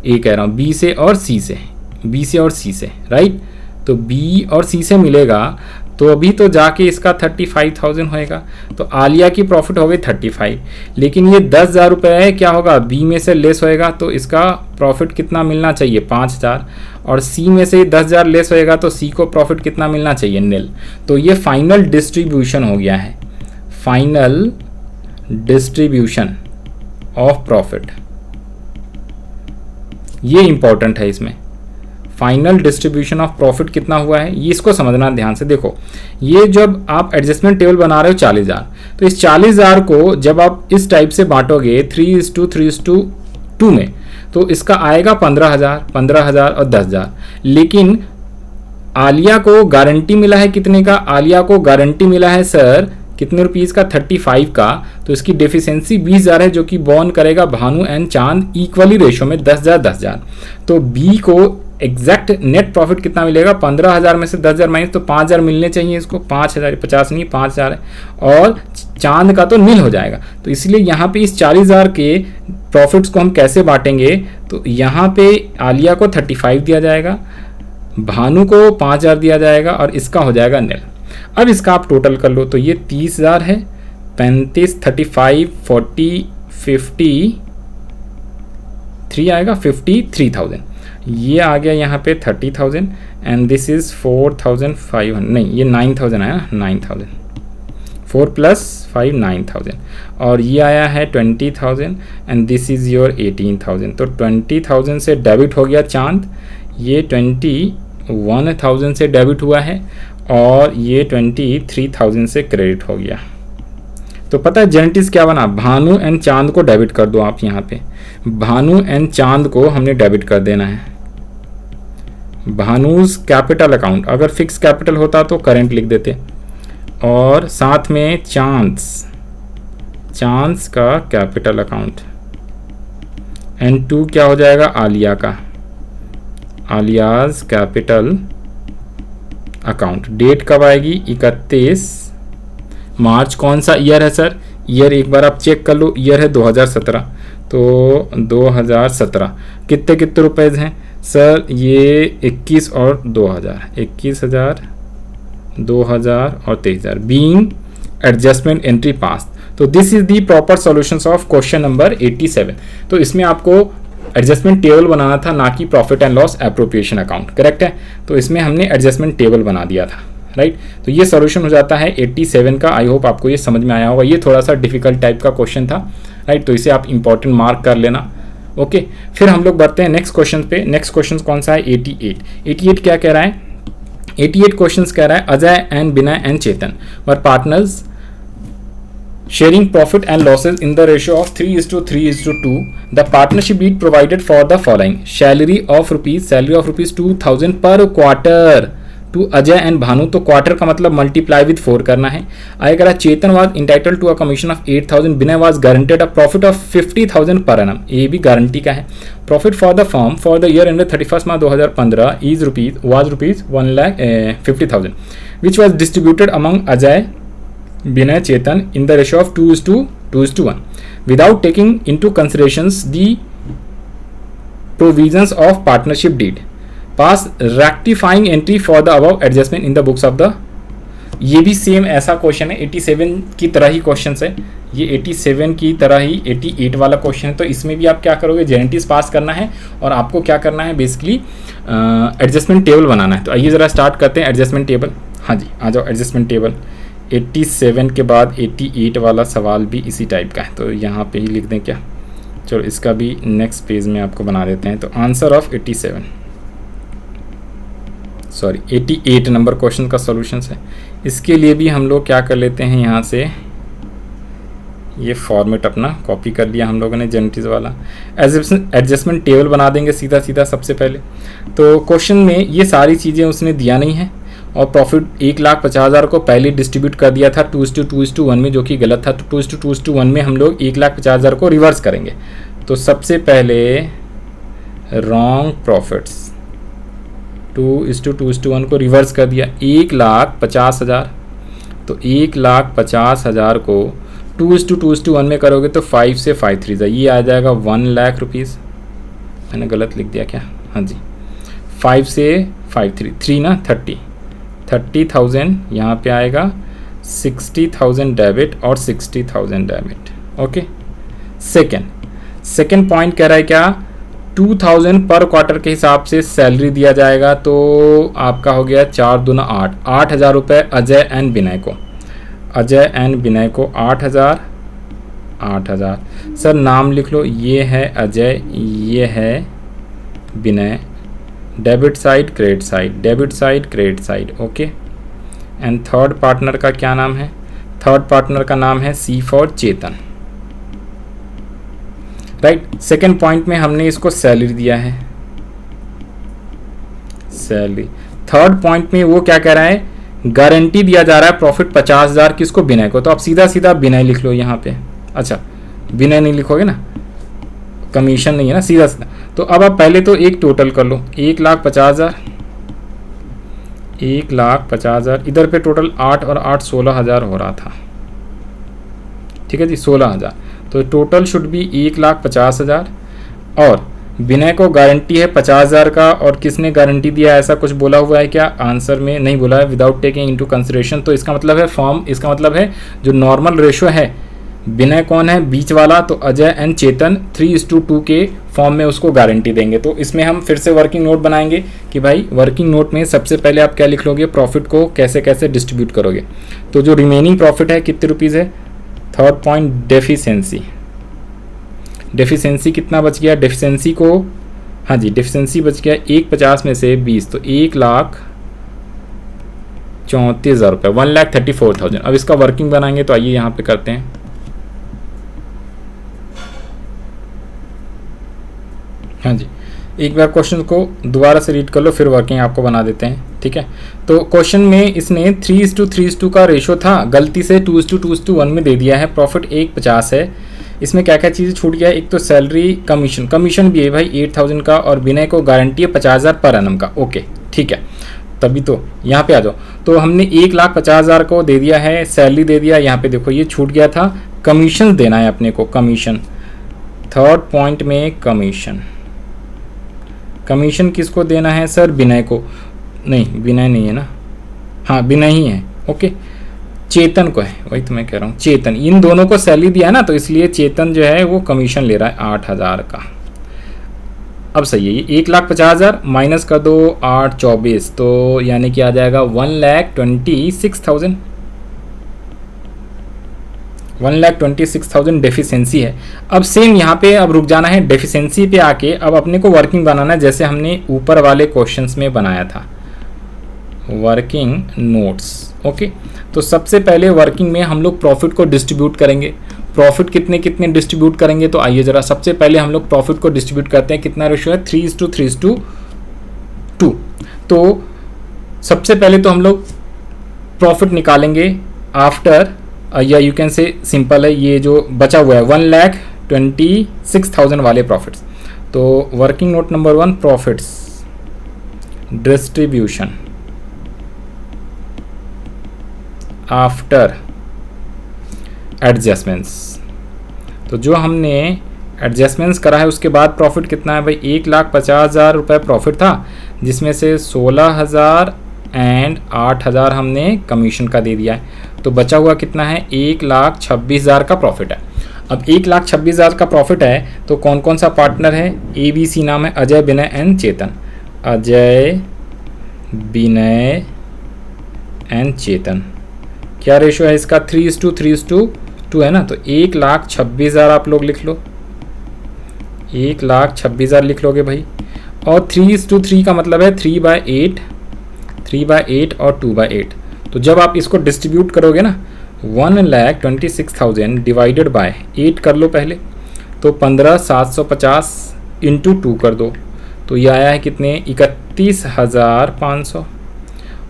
Speaker 1: ए कह रहा हूँ, बी से और सी से, बी से और सी से, राइट। तो बी और सी से मिलेगा, तो अभी तो जाके इसका 35,000 होएगा। तो आलिया की प्रॉफिट हो गई 35, लेकिन ये 10,000 रुपये है, क्या होगा, बी में से लेस होएगा, तो इसका प्रॉफिट कितना मिलना चाहिए, 5,000, और सी में से 10,000 लेस होएगा, तो सी को प्रॉफिट कितना मिलना चाहिए, निल। तो ये फाइनल डिस्ट्रीब्यूशन हो गया है, फाइनल डिस्ट्रीब्यूशन ऑफ प्रॉफिट, ये इंपॉर्टेंट है। इसमें फाइनल डिस्ट्रीब्यूशन ऑफ प्रॉफिट कितना हुआ है, ये इसको समझना ध्यान से। देखो, ये जब आप एडजस्टमेंट टेबल बना रहे हो 40,000, तो इस 40,000 को जब आप इस टाइप से बांटोगे 3:3:2 में, तो इसका आएगा 15,000 और 10,000। लेकिन आलिया को गारंटी मिला है कितने का, आलिया को गारंटी मिला है सर कितने रुपीज़ का, 35 का। तो इसकी डेफिशिएंसी 20,000 है, जो कि बॉन्ड करेगा भानु एंड चांद इक्वली रेशो में 10,000। तो बी को एग्जैक्ट नेट प्रॉफिट कितना मिलेगा, 15,000 में से 10,000 माइनस, तो 5,000 मिलने चाहिए इसको, 5,000, 50 नहीं 5,000 है, और चांद का तो नील हो जाएगा। तो इसलिए यहाँ पे इस 40,000 के प्रॉफिट्स को हम कैसे बांटेंगे, तो यहाँ पे आलिया को 35 दिया जाएगा, भानु को 5,000 दिया जाएगा, और इसका हो जाएगा नील। अब इसका आप टोटल कर लो, तो ये 30,000 है, 35, 35, 40, 53 आएगा, 53,000। ये आ गया यहाँ पे 30,000, एंड दिस इज 4,500, नहीं ये 9,000 आया ना, 9,000, 4 + 5 9,000 और ये आया है 20,000 एंड दिस इज़ योर 18,000। तो 20,000 से डेबिट हो गया चांद, ये 21,000 से डेबिट हुआ है और ये 23,000 से क्रेडिट हो गया। तो पता है जेनेटिक्स क्या बना, भानु एंड चांद को डेबिट कर दो आप। यहाँ पे भानु एंड चांद को हमने डेबिट कर देना है। भानुज कैपिटल अकाउंट, अगर फिक्स कैपिटल होता तो करेंट लिख देते, और साथ में चांस का कैपिटल अकाउंट, एंड 2 क्या हो जाएगा, आलिया का, आलियाज कैपिटल अकाउंट। डेट कब आएगी, 31 मार्च। कौन सा ईयर है सर, ईयर एक बार आप चेक कर लो, ईयर है 2017। तो 2017 कितने रुपए हैं सर, ये 21 और 2000, 21,000, 2000 और 23,000 बीइंग एडजस्टमेंट एंट्री पास। तो this is the proper solutions of question number 87। तो इसमें आपको एडजस्टमेंट टेबल बनाना था, ना कि profit and loss appropriation account, correct है। तो इसमें हमने एडजस्टमेंट टेबल बना दिया था, राइट। तो ये सॉल्यूशन हो जाता है 87 का। आई होप आपको ये समझ में आया होगा। ये थोड़ा सा डिफिकल्ट टाइप का क्वेश्चन था, राइट। तो इसे आप इंपॉर्टेंट मार्क कर लेना, ओके। फिर हम लोग बढ़ते हैं नेक्स्ट क्वेश्चन पे। नेक्स्ट क्वेश्चन कौन सा है, 88 क्या कह रहा है, 88 क्वेश्चन कह रहा है Ajay and Vinay and Chetan were partners sharing profit and losses in the ratio of 3:3:2. The partnership deed provided for the following: salary of rupees 2,000 per quarter to Ajay and Bhanu। तो क्वार्टर का मतलब मल्टीप्लाई विद 4 करना है। आएगा Chetan was entitled to a commission of 8,000, Vinay was guaranteed a profit of 50,000 per annum. ये भी गारंटी का है। Profit for the firm for the year ended 31 March 2015 is rupees 1,50,000 which was distributed among Ajay, Binay, Chetan in the ratio of 2:1 without taking into considerations the provisions of partnership deed. Pass rectifying entry for the above adjustment in the books of the। ये भी सेम ऐसा क्वेश्चन है, 87 की तरह ही क्वेश्चन है। ये 87 की तरह ही 88 वाला क्वेश्चन है। तो इसमें भी आप क्या करोगे, जेनेटिक्स पास करना है और आपको क्या करना है, बेसिकली एडजस्टमेंट टेबल बनाना है। तो आइए ज़रा स्टार्ट करते हैं एडजस्टमेंट टेबल। हाँ जी, आ जाओ एडजस्टमेंट टेबल। 87 के बाद 88 वाला सवाल भी इसी टाइप का है, तो यहाँ पे ही लिख दें क्या। चलो इसका भी नेक्स्ट पेज में आपको बना देते हैं। तो आंसर ऑफ 88 नंबर क्वेश्चन का सॉल्यूशन है। इसके लिए भी हम लोग क्या कर लेते हैं, यहाँ से ये फॉर्मेट अपना कॉपी कर लिया हम लोगों ने जेनेटिक्स वाला। एडजस्टमेंट टेबल बना देंगे सीधा सीधा सबसे पहले। तो क्वेश्चन में ये सारी चीज़ें उसने दिया नहीं है और प्रॉफिट 1,50,000 को पहले डिस्ट्रीब्यूट कर दिया था 2:2:1 में, जो कि गलत था। तो 2:2:1 में हम लोग 1,50,000 को रिवर्स करेंगे। तो सबसे पहले रॉन्ग प्रॉफिट्स 2:2:1 को रिवर्स कर दिया, 1,50,000। तो 1,50,000 को 2:2:1 में करोगे तो 5 से 5 3 ये आ जाएगा 1,00,000 रुपीज़। मैंने गलत लिख दिया क्या, हाँ जी, 5 से 5 3 ना 30,000 यहाँ पे आएगा, 60,000 डेबिट और 60,000 डेबिट, ओके। सेकेंड पॉइंट कह रहा है क्या, 2,000 पर क्वार्टर के हिसाब से सैलरी दिया जाएगा। तो आपका हो गया 4 दूना 8, 8,000 रुपये अजय एंड विनय को, 8,000। सर नाम लिख लो, ये है अजय, ये है Vinay. Debit side credit side, okay. And third partner का क्या नाम है, थर्ड पार्टनर का नाम है C for Chetan, right. Second point में हमने इसको सैलरी दिया है, सैलरी। थर्ड पॉइंट में वो क्या कह रहा है, गारंटी दिया जा रहा है प्रॉफिट 50,000 किसको, विनय को। तो आप सीधा सीधा विनय लिख लो यहाँ पे। अच्छा, विनय नहीं लिखोगे ना, कमीशन नहीं है ना, सीधा सीधा। तो अब आप पहले तो एक टोटल कर लो, 1,50,000, इधर पे टोटल 8 और 8 16,000 हो रहा था, ठीक है जी, 16,000। तो टोटल शुड भी 1,50,000 और विनय को गारंटी है 50,000 का। और किसने गारंटी दिया, ऐसा कुछ बोला हुआ है क्या, आंसर में नहीं बोला है, विदाउट टेकिंग इनटू कंसिडरेशन। तो इसका मतलब है फॉर्म, इसका मतलब है जो नॉर्मल रेशो है विनय कौन है, बीच वाला, तो अजय एंड चेतन 3:2 के फॉर्म में उसको गारंटी देंगे। तो इसमें हम फिर से वर्किंग नोट बनाएंगे कि भाई वर्किंग नोट में सबसे पहले आप क्या लिख लोगे, प्रॉफिट को कैसे कैसे डिस्ट्रीब्यूट करोगे। तो जो रिमेनिंग प्रॉफिट है कितने रुपीज़ है, थर्ड पॉइंट डेफिशिएंसी, डेफिशिएंसी कितना बच गया, डेफिशिएंसी को, हाँ जी डेफिशिएंसी बच गया 150 में से 20, तो 1,34,000 रुपये, 1,34,000। अब इसका वर्किंग बनाएंगे तो आइए यहाँ पे करते हैं। हाँ जी, एक बार क्वेश्चन को दोबारा से रीड कर लो, फिर वर्किंग आपको बना देते हैं, ठीक है। तो क्वेश्चन में इसने 3:3:2 का रेशो था, गलती से 2:2:1 में दे दिया है। प्रॉफिट 150 है, इसमें क्या क्या चीज़ें छूट गया है, एक तो सैलरी, कमीशन भी है भाई 8,000 का, और विनय को गारंटी है 50,000 पर एनम का। ओके ठीक है, तभी तो यहाँ पे आ जाओ। तो हमने 1,50,000 को दे दिया है, सैलरी दे दिया, यहाँ पे देखो ये छूट गया था, कमीशन देना है अपने को, कमीशन, थर्ड पॉइंट में कमीशन, कमीशन किसको देना है सर, विनय को, नहीं विनय नहीं है ना, हाँ विनय ही है, ओके, चेतन को है, वही तो मैं कह रहा हूँ, चेतन, इन दोनों को सैलरी दिया है ना, तो इसलिए चेतन जो है वो कमीशन ले रहा है 8,000 का। अब सही है, ये 1,50,000 माइनस कर दो 8,24, तो यानी कि आ जाएगा 1,26,000, 1,26,000 डेफिशिएंसी है। अब सेम यहाँ पे अब रुक जाना है, डेफिशिएंसी पे आके अब अपने को वर्किंग बनाना है, जैसे हमने ऊपर वाले क्वेश्चंस में बनाया था, वर्किंग नोट्स। ओके, तो सबसे पहले वर्किंग में हम लोग प्रॉफिट को डिस्ट्रीब्यूट करेंगे। प्रॉफिट कितने कितने डिस्ट्रीब्यूट करेंगे, तो आइए ज़रा सबसे पहले हम लोग प्रॉफिट को डिस्ट्रीब्यूट करते हैं। कितना रेशो है, 3:3:2। तो सबसे पहले तो हम लोग प्रॉफिट निकालेंगे आफ्टर, या यू कैन से सिंपल है, ये जो बचा हुआ है 1,26,000 वाले प्रॉफिट्स। तो working note number 1, profits distribution after adjustments. तो जो हमने एडजस्टमेंट्स करा है उसके बाद प्रॉफिट कितना है भाई, 1,50,000 रुपये प्रॉफिट था, जिसमें से 16,000 एंड 8,000 हमने कमीशन का दे दिया है। तो बचा हुआ कितना है, 1,26,000 का प्रॉफिट है। अब 1,26,000 का प्रॉफिट है, तो कौन कौन सा पार्टनर है, ABC नाम है, अजय, विनय एंड चेतन, अजय, विनय एंड चेतन। क्या रेशो है इसका, 3:3:2 है ना, तो 1,26,000 आप लोग लिख लो, 1,26,000 लिख लोगे भाई। और 3:3 का मतलब है 3/8, 3/8 और 2/8। तो जब आप इसको डिस्ट्रीब्यूट करोगे ना, 1,26,000 डिवाइडेड बाय 8 कर लो पहले, तो 15,750 इंटू 2 कर दो, तो ये आया है कितने, 31,500,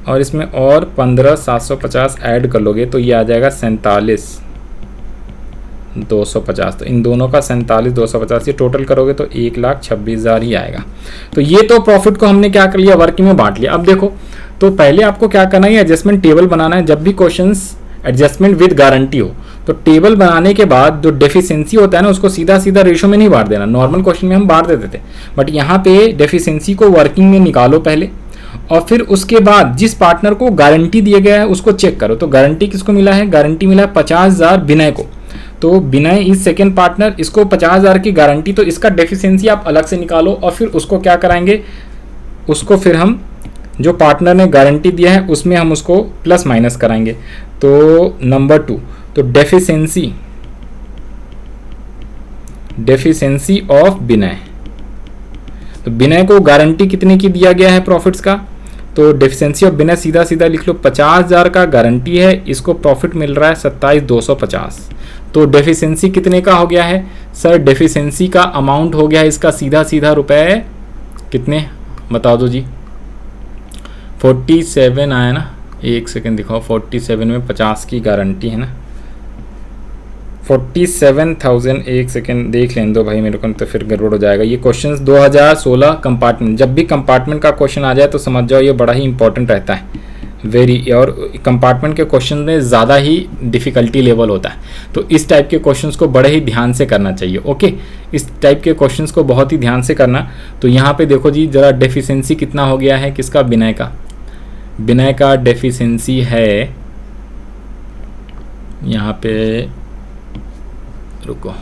Speaker 1: और इसमें और 15,750 ऐड कर लोगे तो ये आ जाएगा 47,250। तो इन दोनों का 47,250 ये टोटल करोगे तो 1,26,000 ही आएगा। तो ये तो प्रॉफिट को हमने क्या कर लिया, वर्किंग में बांट लिया। अब देखो, तो पहले आपको क्या करना है, एडजस्टमेंट टेबल बनाना है। जब भी क्वेश्चंस एडजस्टमेंट विद गारंटी हो, तो टेबल बनाने के बाद जो डेफिशिएंसी होता है ना, उसको सीधा सीधा रेशो में नहीं बांट देना। नॉर्मल क्वेश्चन में हम बांट देते थे, बट यहाँ पे डेफिशिएंसी को वर्किंग में निकालो पहले, और फिर उसके बाद जिस पार्टनर को गारंटी दिया गया है उसको चेक करो। तो गारंटी किसको मिला है, गारंटी मिला है 50,000 विनय को। तो विनय इज सेकेंड पार्टनर, इसको 50,000 की गारंटी, तो इसका डेफिशिएंसी आप अलग से निकालो, और फिर उसको क्या कराएंगे, उसको फिर हम जो पार्टनर ने गारंटी दिया है उसमें हम उसको प्लस माइनस कराएंगे। तो नंबर 2, तो डेफिशिएंसी ऑफ विनय। तो विनय को गारंटी कितने की दिया गया है प्रॉफिट्स का, तो डेफिशिएंसी ऑफ विनय सीधा सीधा लिख लो, 50,000 का गारंटी है, इसको प्रॉफिट मिल रहा है 27,250। तो डेफिशिएंसी कितने का हो गया है सर, डेफिशिएंसी का अमाउंट हो गया है इसका सीधा सीधा रुपए कितने बता दो जी, 47 आया ना, एक सेकेंड दिखाओ, 47 में 50 की गारंटी है ना, 47,000, एक सेकेंड देख लें दो भाई मेरे को, तो फिर गड़बड़ हो जाएगा। ये क्वेश्चन 2016 कंपार्टमेंट, जब भी कंपार्टमेंट का क्वेश्चन आ जाए तो समझ जाओ ये बड़ा ही इंपॉर्टेंट रहता है, वेरी, और कंपार्टमेंट के क्वेश्चन में ज़्यादा ही डिफ़िकल्टी लेवल होता है। तो इस टाइप के क्वेश्चंस को बड़े ही ध्यान से करना चाहिए। ओके, इस टाइप के क्वेश्चंस को बहुत ही ध्यान से करना। तो यहाँ पे देखो जी ज़रा डेफिशिएंसी कितना हो गया है किसका, विनय का। विनय का डेफिशिएंसी है यहाँ पे रुको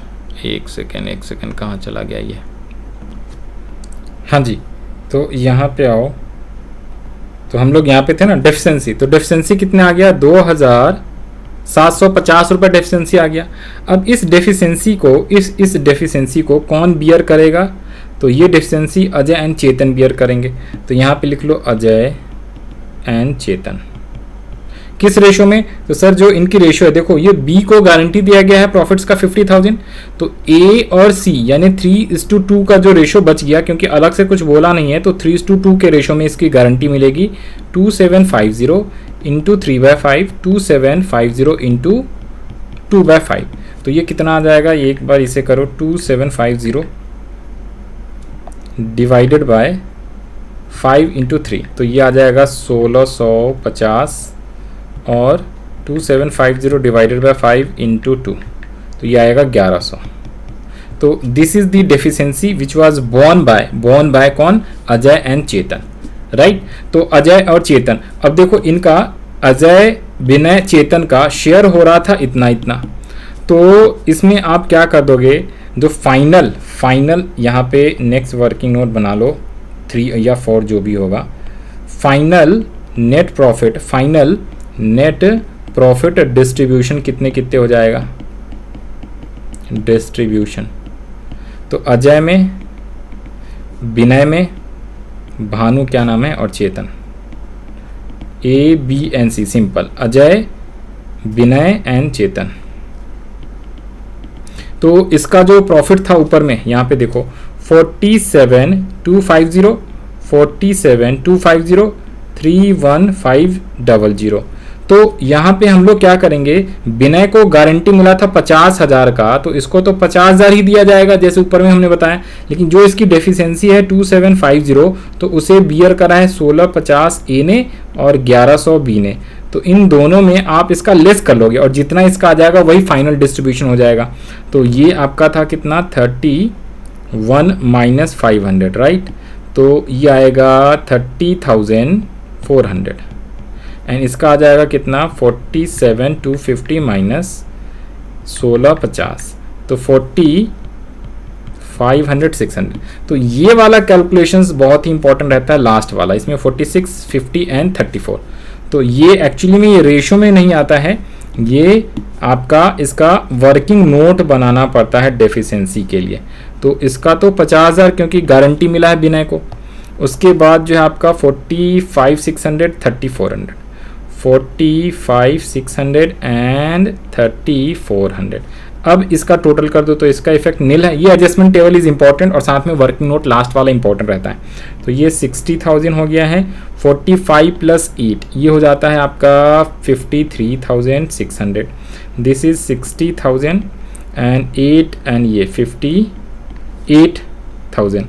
Speaker 1: एक सेकेंड कहाँ चला गया ये। हाँ जी, तो यहाँ पे आओ, तो हम लोग यहाँ पे थे ना डेफिशिएंसी, तो डेफिशिएंसी कितने आ गया 2750 रुपये डेफिशिएंसी आ गया। अब इस डेफिशिएंसी को इस डेफिशिएंसी को कौन बियर करेगा, तो ये deficiency Ajay and Chetan bear करेंगे। तो यहाँ पे लिख लो अजय एंड चेतन। किस रेशो में, तो सर जो इनकी रेशो है, देखो ये बी को गारंटी दिया गया है प्रॉफिट्स का 50,000, तो ए और सी यानी 3:2 का जो रेशो बच गया, क्योंकि अलग से कुछ बोला नहीं है, तो 3:2 के रेशो में इसकी गारंटी मिलेगी 2750 इंटू 3/5, 2750 इंटू 2/5। तो ये कितना आ जाएगा, एक बार इसे करो, 2750 डिवाइडेड बाय 5 इंटू 3, तो ये आ जाएगा 1650 और 2750 डिवाइडेड बाय 5 इंटू 2, तो ये आएगा 1100। तो this is the deficiency which was borne by कौन, अजय एंड चेतन, राइट। तो अजय और चेतन, अब देखो इनका अजय विनय चेतन का शेयर हो रहा था इतना, तो इसमें आप क्या कर दोगे, जो फाइनल यहाँ पे नेक्स्ट वर्किंग नोट बना लो 3 या 4 जो भी होगा, फाइनल नेट प्रॉफिट डिस्ट्रीब्यूशन कितने हो जाएगा डिस्ट्रीब्यूशन, तो अजय में, विनय में, भानु क्या नाम है, और Chetan, ABC simple, Ajay Vinay and Chetan. तो इसका जो प्रॉफिट था ऊपर में यहाँ पे देखो 47,250 31500। तो यहाँ पे हम लोग क्या करेंगे, विनय को गारंटी मिला था 50,000 का, तो इसको तो 50,000 ही दिया जाएगा जैसे ऊपर में हमने बताया, लेकिन जो इसकी डेफिशिएंसी है 2750, तो उसे बियर करा है 1650 ए ने और 1100 बी ने। तो इन दोनों में आप इसका लेस कर लोगे और जितना इसका आ जाएगा वही फाइनल डिस्ट्रीब्यूशन हो जाएगा। तो ये आपका था कितना 31 माइनस 500, राइट। तो ये आएगा 30,400 एंड इसका आ जाएगा कितना 47,250 माइनस 1650, तो 40,500 600। तो ये वाला कैलकुलेशंस बहुत ही इंपॉर्टेंट रहता है लास्ट वाला, इसमें 46, 50 एंड 34। तो ये एक्चुअली में ये रेशो में नहीं आता है, ये आपका इसका वर्किंग नोट बनाना पड़ता है डेफिशिएंसी के लिए। तो इसका तो 50,000 क्योंकि गारंटी मिला है विनय को, उसके बाद जो है आपका 45,600 3,400, 45,600 एंड 3,400। अब इसका टोटल कर दो तो इसका इफेक्ट नील है। ये एडजस्टमेंट टेबल इज इंपॉर्टेंट और साथ में वर्किंग नोट लास्ट वाला इंपॉर्टेंट रहता है। तो ये 60,000 हो गया है, 45 प्लस 8 ये हो जाता है आपका 53,600। दिस इज 60,000 एंड 8 एंड ये 58,000।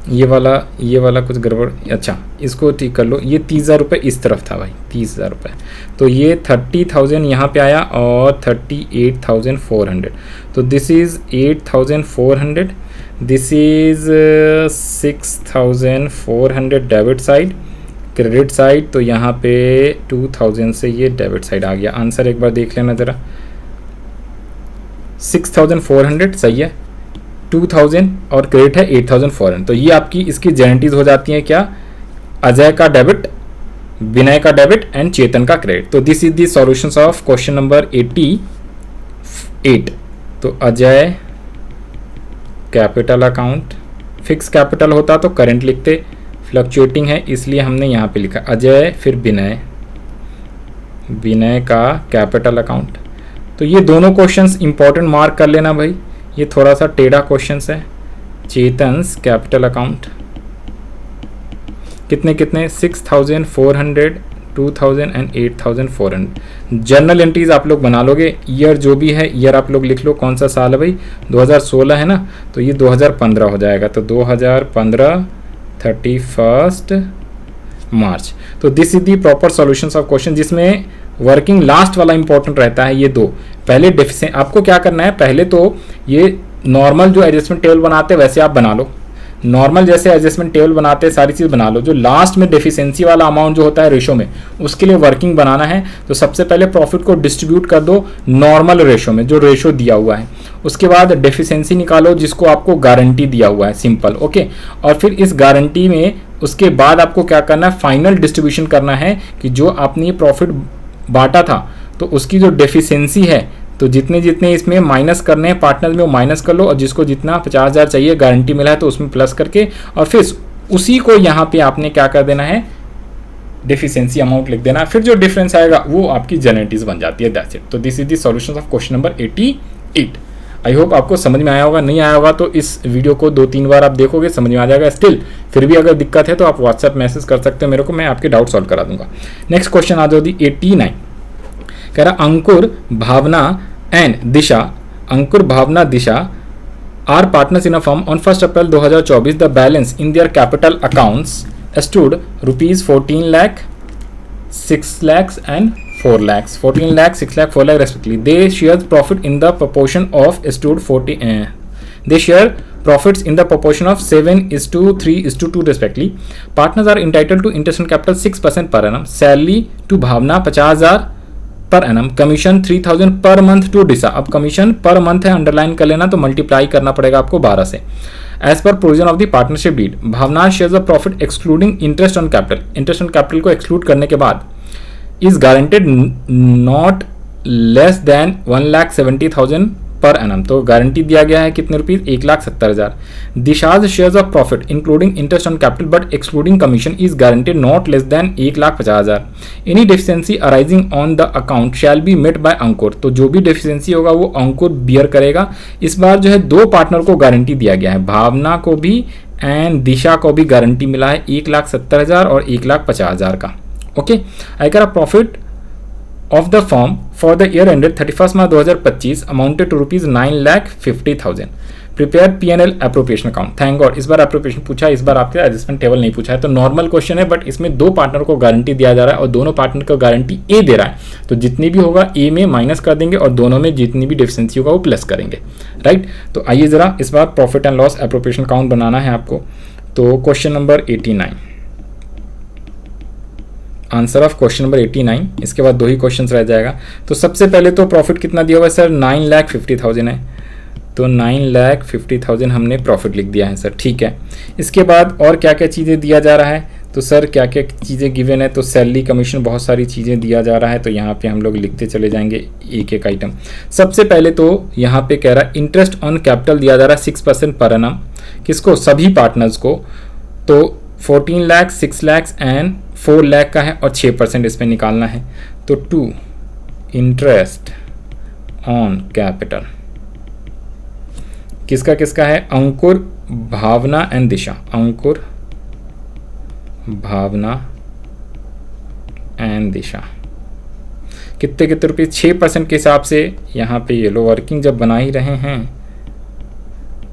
Speaker 1: ये वाला कुछ गड़बड़, अच्छा इसको ठीक कर लो। ये 30,000 रुपये इस तरफ था भाई, 30,000 रुपये। तो ये 30,000 यहाँ पे आया और 38,400। तो this is 8,400, this is 6,400 debit side, credit side. तो यहाँ पे 2,000 से ये डेबिट साइड आ गया। आंसर एक बार देख लेना ज़रा, 6,400 सही है, 2,000 और क्रेडिट है 8,400। तो ये आपकी इसकी गारंटीज हो जाती हैं क्या, अजय का डेबिट, विनय का डेबिट एंड चेतन का क्रेडिट। तो this is the solutions of question number 88। तो Ajay capital account, fix capital होता तो करंट लिखते, फ्लक्चुएटिंग है इसलिए हमने यहाँ पे लिखा अजय फिर विनय का कैपिटल अकाउंट। तो ये दोनों क्वेश्चंस इंपॉर्टेंट मार्क कर लेना भाई, ये थोड़ा सा टेढ़ा क्वेश्चन है। चेतन्स कैपिटल अकाउंट कितने 6,400, 2,000 एंड 8,400। जर्नल एंट्रीज आप लोग बना लोगे, ईयर जो भी है ईयर आप लोग लिख लो, कौन सा साल है भाई 2016 है ना, तो ये 2015 हो जाएगा। तो 2015 31 मार्च। तो this is the proper solutions of question, जिसमें वर्किंग लास्ट वाला इंपॉर्टेंट रहता है। ये दो पहले डेफिशिएंट आपको क्या करना है, पहले तो ये नॉर्मल जो एडजस्टमेंट टेबल बनाते हैं वैसे आप बना लो, नॉर्मल जैसे एडजस्टमेंट टेबल बनाते हैं सारी चीज़ बना लो, जो लास्ट में डेफिशिएंसी वाला अमाउंट जो होता है रेशो में, उसके लिए वर्किंग बनाना है तो सबसे पहले प्रॉफिट को डिस्ट्रीब्यूट कर दो नॉर्मल रेशो में, जो रेशो दिया हुआ है। उसके बाद डेफिशिएंसी निकालो जिसको आपको गारंटी दिया हुआ है, सिंपल, ओके। और फिर इस गारंटी में उसके बाद आपको क्या करना है, फाइनल डिस्ट्रीब्यूशन करना है कि जो आपने प्रॉफिट बांटा था तो उसकी जो डेफिशिएंसी है, तो जितने जितने इसमें माइनस करने हैं पार्टनर में वो माइनस कर लो, और जिसको जितना 50,000 चाहिए गारंटी मिला है तो उसमें प्लस करके, और फिर उसी को यहाँ पे आपने क्या कर देना है, डेफिशिएंसी अमाउंट लिख देना। फिर जो डिफरेंस आएगा वो आपकी जेनेटिव बन जाती है, दैट्स इट। तो this is the solution of question number 88। I hope आपको समझ में आया होगा, नहीं आया होगा तो इस वीडियो को 2-3 बार आप देखोगे, समझ में आ जाएगा। स्टिल फिर भी अगर दिक्कत है तो आप व्हाट्सएप मैसेज कर सकते हो मेरे को, मैं आपके डाउट सॉल्व करा दूंगा। नेक्स्ट क्वेश्चन आ जाओ दी 89। कह रहा Ankur, Bhavna and Disha, Ankur, Bhavna, Disha are partners in a firm on 1 April 2024। The balance in their capital accounts stood rupees 14 lakh, 6 lakhs and 4 lakhs, 14 lakh, 6 lakh, 4 lakh respectively. They share profit in the proportion of stood 40. They share profits in the proportion of 7:3:2 respectively. Partners are entitled to interest on capital 6% per annum. Salary to Bhavna 50,000 per annum, commission 3,000 per month to D'Sa. अब कमीशन पर मंथ है, अंडरलाइन कर लेना, तो मल्टीप्लाई करना पड़ेगा आपको 12 से। As per provision of the partnership deed, Bhavna shares of profit excluding interest on capital, interest on capital को एक्सक्लूड करने के बाद is guaranteed not less than 1,70,000 per annum. तो गारंटी दिया गया है कितने rupees, 1,70,000। Disha's shares of profit including interest on capital but excluding commission is guaranteed not less than 1,50,000। Any deficiency arising on the account shall be met by Ankur. तो जो भी डेफिशिएंसी होगा वो अंकुर बियर करेगा। इस बार जो है 2 पार्टनर को गारंटी दिया गया है, भावना को भी एंड दिशा को भी गारंटी मिला है 1,70,000 और 1,50,000 का, ओके। आयकर profit of the firm for the year ended 31st March 2025 amounted to rupees 9,50,000. Prepare P&L appropriation account. Thank God इस बार appropriation पूछा है, इस बार आपके एडजस्टमेंट टेबल नहीं पूछा है। तो नॉर्मल क्वेश्चन है बट इसमें 2 पार्टनर को गारंटी दिया जा रहा है और दोनों पार्टनर को गारंटी ए दे रहा है, तो जितनी भी होगा ए में माइनस कर देंगे और दोनों में जितनी भी डेफिशिएंसी होगा वो प्लस करेंगे, राइट। तो आइए जरा इस बार profit and loss appropriation account बनाना है आपको। तो question number 89, answer of question number 89। इसके बाद 2 ही क्वेश्चन रह जाएगा। तो सबसे पहले तो प्रॉफिट कितना दिया हुआ है सर, 9,50,000 है, तो 9,50,000 हमने प्रॉफिट लिख दिया है सर, ठीक है। इसके बाद और क्या क्या चीज़ें दिया जा रहा है, तो सर क्या क्या चीज़ें गिवन है, तो सैलरी, कमीशन, बहुत सारी चीज़ें दिया जा रहा है। तो यहाँ पे हम लोग लिखते चले जाएंगे एक एक आइटम। सबसे पहले तो यहाँ पे कह रहा है इंटरेस्ट ऑन कैपिटल दिया जा रहा है 6% पर एनम, किसको, सभी पार्टनर्स को। तो 14 लाख, 6 लाख एंड 4 लाख का है और 6% इस पर निकालना है। तो 2 इंटरेस्ट ऑन कैपिटल किसका किसका है, अंकुर, भावना एंड दिशा, अंकुर, भावना एंड दिशा। कितने कितने रुपये, 6% के हिसाब से यहाँ पे ये लो, वर्किंग जब बना ही रहे हैं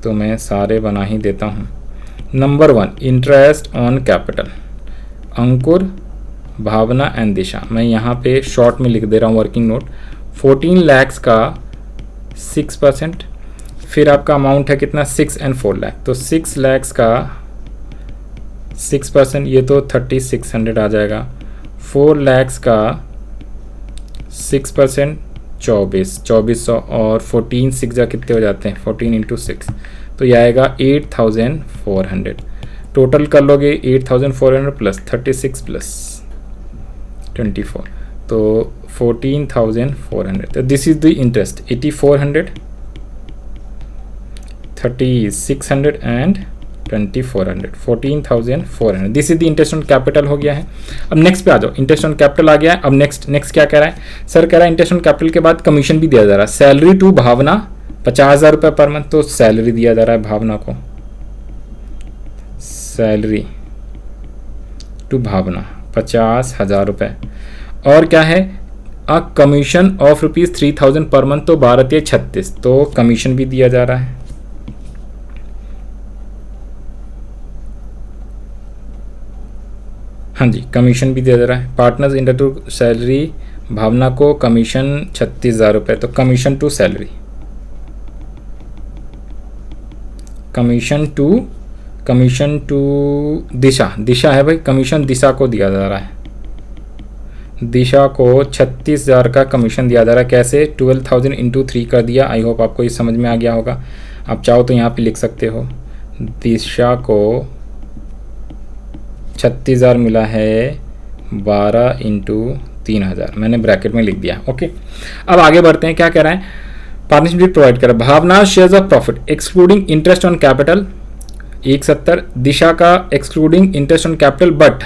Speaker 1: तो मैं सारे बना ही देता हूँ। Number 1 interest on capital, Ankur, Bhavna and Disha. मैं यहाँ पे शॉर्ट में लिख दे रहा हूँ वर्किंग नोट। 14 लाख का 6%, फिर आपका अमाउंट है कितना, 6 एंड 4 लाख। तो 6 लाख का 6%, ये तो 3,600 आ जाएगा। 4 लाख का 6%, 2400 और 14 6 जा कितने हो जाते हैं, 14 × 6, तो ये आएगा 8,400। टोटल कर लोगे 8,400 प्लस 36 प्लस 24, तो 14,400। तो this is the interest, 8,400, 3,600 and 2,400, 14,400। This is the interest on capital हो गया है। अब नेक्स्ट पे आ जाओ, इंटरेस्ट ऑन कैपिटल आ गया है। अब नेक्स्ट क्या कह रहा है सर, कह रहा है इंटरेस्ट ऑन कैपिटल के बाद कमीशन भी दिया जा रहा है। सैलरी टू भावना 50,000 रुपये पर मंथ, तो सैलरी दिया जा रहा है भावना को, सैलरी टू भावना 50,000 रुपये। और क्या है, अ commission of rupees 3,000 per month, तो 12×36, तो कमीशन भी दिया जा रहा है। हाँ जी, कमीशन भी दिया जा रहा है। Partners inter to salary, Bhavna को कमीशन 36,000 रुपये, तो commission to salary, commission to commission to Disha, Disha है भाई, कमीशन दिशा को दिया जा रहा है, दिशा को 36,000 का कमीशन दिया जा रहा है। कैसे? 12,000 इंटू 3 कर दिया। आई होप आपको ये समझ में आ गया होगा। आप चाहो तो यहाँ पे लिख सकते हो दिशा को 36,000 मिला है, 12 इंटू 3,000 मैंने ब्रैकेट में लिख दिया। ओके, अब आगे बढ़ते हैं। क्या कह रहा है? पार्टनरशिप प्रोवाइड कर, Bhavna shares of profit excluding interest on capital 170, Disha का excluding interest on capital but,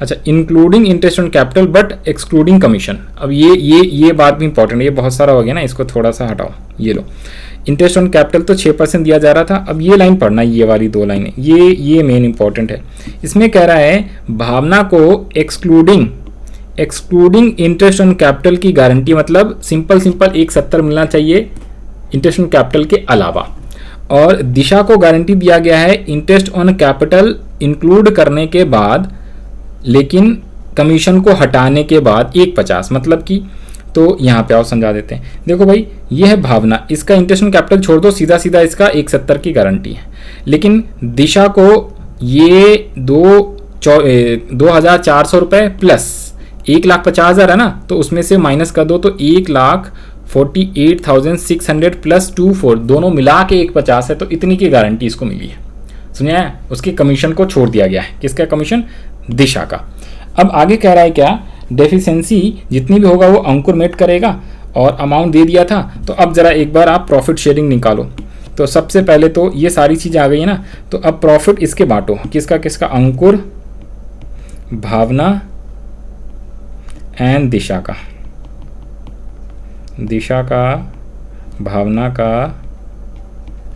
Speaker 1: अच्छा including interest on capital but excluding commission. अब ये बात भी इंपॉर्टेंट है, ये बहुत सारा हो गया ना, इसको थोड़ा सा हटाओ। ये लो, इंटरेस्ट ऑन कैपिटल तो 6% दिया जा रहा था। अब ये लाइन पढ़ना, ये वाली 2 लाइनें, ये मेन इंपॉर्टेंट है। इसमें कह रहा है भावना को एक्सक्लूडिंग इंटरेस्ट ऑन कैपिटल की गारंटी, मतलब सिंपल 170 मिलना चाहिए इंटरेस्ट ऑन कैपिटल के अलावा, और दिशा को गारंटी दिया गया है इंटरेस्ट ऑन कैपिटल इंक्लूड करने के बाद, लेकिन कमीशन को हटाने के बाद 150, मतलब कि, तो यहाँ पे आओ समझा देते हैं। देखो भाई, ये है भावना, इसका इंटरेस्ट ऑन कैपिटल छोड़ दो, सीधा इसका 170 की गारंटी है। लेकिन दिशा को ये 2,400 रुपये प्लस 1,50,000 है ना, तो उसमें से माइनस कर दो तो 1,48,600 प्लस 24, दोनों मिला के 150 है, तो इतनी की गारंटी इसको मिली है। सुनिए, उसके कमीशन को छोड़ दिया गया है। किसका कमीशन? दिशा का। अब आगे कह रहा है क्या? डेफिशिएंसी जितनी भी होगा वो अंकुर मेट करेगा, और अमाउंट दे दिया था। तो अब जरा एक बार आप प्रॉफिट शेयरिंग निकालो। तो सबसे पहले तो ये सारी चीज़ें आ गई है ना, तो अब प्रॉफिट इसके बांटो, किसका? अंकुर, भावना एंड दिशा का, भावना का,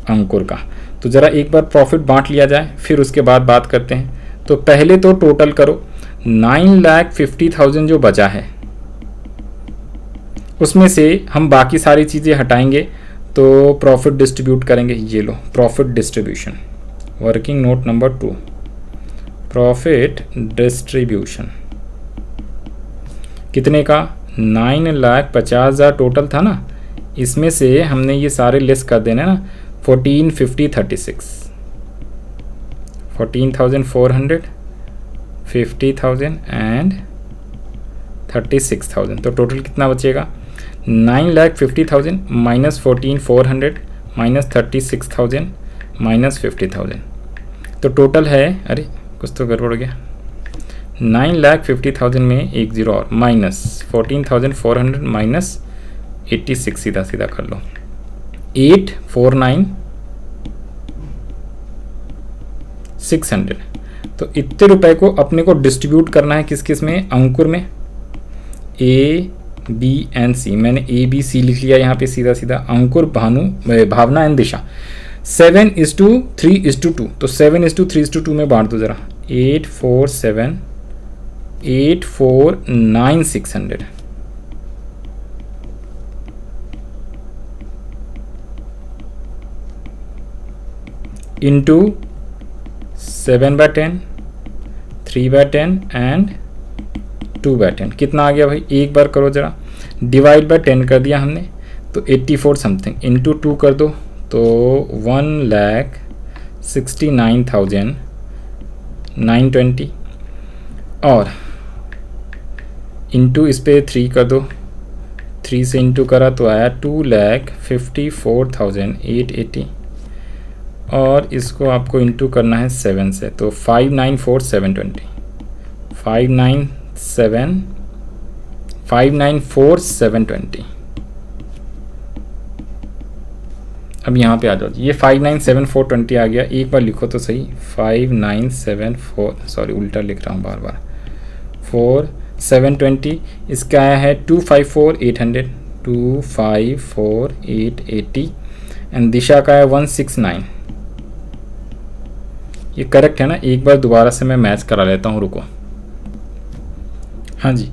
Speaker 1: अंकुर का। तो ज़रा एक बार प्रॉफिट बांट लिया जाए, फिर उसके बाद बात करते हैं। तो पहले तो टोटल करो, 9,50,000 जो बचा है उसमें से हम बाकी सारी चीज़ें हटाएंगे, तो प्रॉफिट डिस्ट्रीब्यूट करेंगे। ये लो, profit distribution, working note number 2, profit distribution कितने का? 9,50,000 टोटल था ना, इसमें से हमने ये सारे लेस कर देना ना, 1450 36, 14,400, 50,000 एंड 36,000। तो टोटल कितना बचेगा? 9,50,000 माइनस 14,400 माइनस 36,000 माइनस 50,000। तो टोटल है, अरे कुछ तो गड़बड़ हो गया, 9,50,000 में एक जीरो और, माइनस 14,400 माइनस 86, सीधा कर लो, 849,600। तो इतने रुपए को अपने को डिस्ट्रीब्यूट करना है किस में? अंकुर में, A, B एंड C। मैंने A, B, C लिख लिया यहाँ पे सीधा। अंकुर, भावना एंड दिशा। 7:3:2, तो 7:3:2 में बांट दो जरा, 849,600। Into 7/10, 3/10 and 2/10। कितना आ गया भाई? एक बार करो जरा, डिवाइड बाय 10 कर दिया हमने, तो 84 समथिंग, इंटू 2 कर दो तो 1,69,920, और इंटू इस पे 3 कर दो, 3 से इंटू करा तो आया 2,54,880, और इसको आपको इंटू करना है 7 से, तो 5,94,720, 5,94,720। अब यहाँ पे आ जाओ, ये 5,97,420 आ गया। एक बार लिखो तो सही, 5,974, सॉरी उल्टा लिख रहा हूँ बार 4,720। इसका आया है 2,54,800, 2,54,880 एंड दिशा का है 1,69। ये करेक्ट है ना? एक बार दोबारा से मैं मैच करा लेता हूँ, रुको। हाँ जी,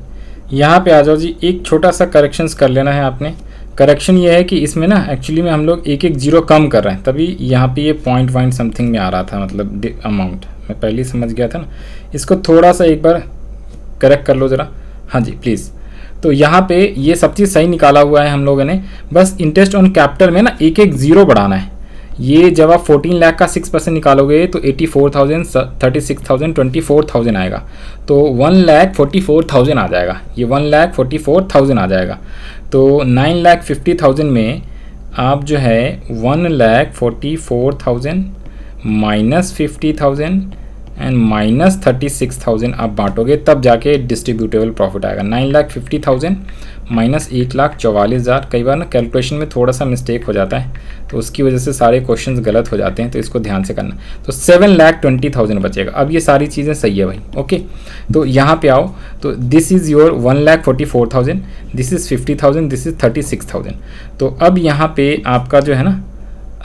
Speaker 1: यहाँ पे आ जाओ जी। एक छोटा सा करेक्शंस कर लेना है आपने। करेक्शन ये है कि इसमें ना एक्चुअली में हम लोग एक जीरो कम कर रहे हैं, तभी यहाँ पे ये पॉइंट समथिंग में आ रहा था, मतलब अमाउंट मैं पहले ही समझ गया था ना। इसको थोड़ा सा एक बार करेक्ट कर लो ज़रा। हाँ जी प्लीज़। तो यहाँ पे ये सब चीज़ सही निकाला हुआ है हम लोगों ने, बस इंटरेस्ट ऑन कैपिटल में ना एक जीरो बढ़ाना है। ये जब आप 14 लाख का 6% निकालोगे तो 84,000, 36,000, 24,000 आएगा, तो 1,44,000 आ जाएगा, ये 1,44,000 आ जाएगा। तो 9,50,000 में आप जो है 1,44,000 माइनस 50,000 एंड माइनस 36,000 आप बांटोगे, तब जाके डिस्ट्रीब्यूटेबल प्रॉफिट आएगा। 9,50,000 माइनस 1,44,000। कई बार ना कैलकुलेशन में थोड़ा सा मिस्टेक हो जाता है, तो उसकी वजह से सारे क्वेश्चंस गलत हो जाते हैं, तो इसको ध्यान से करना। तो 7,20,000 बचेगा। अब ये सारी चीज़ें सही है भाई, ओके। तो यहाँ पे आओ, तो this is your 1,44,000, this is 50,000, this is 36,000। तो अब यहाँ पे आपका जो है ना,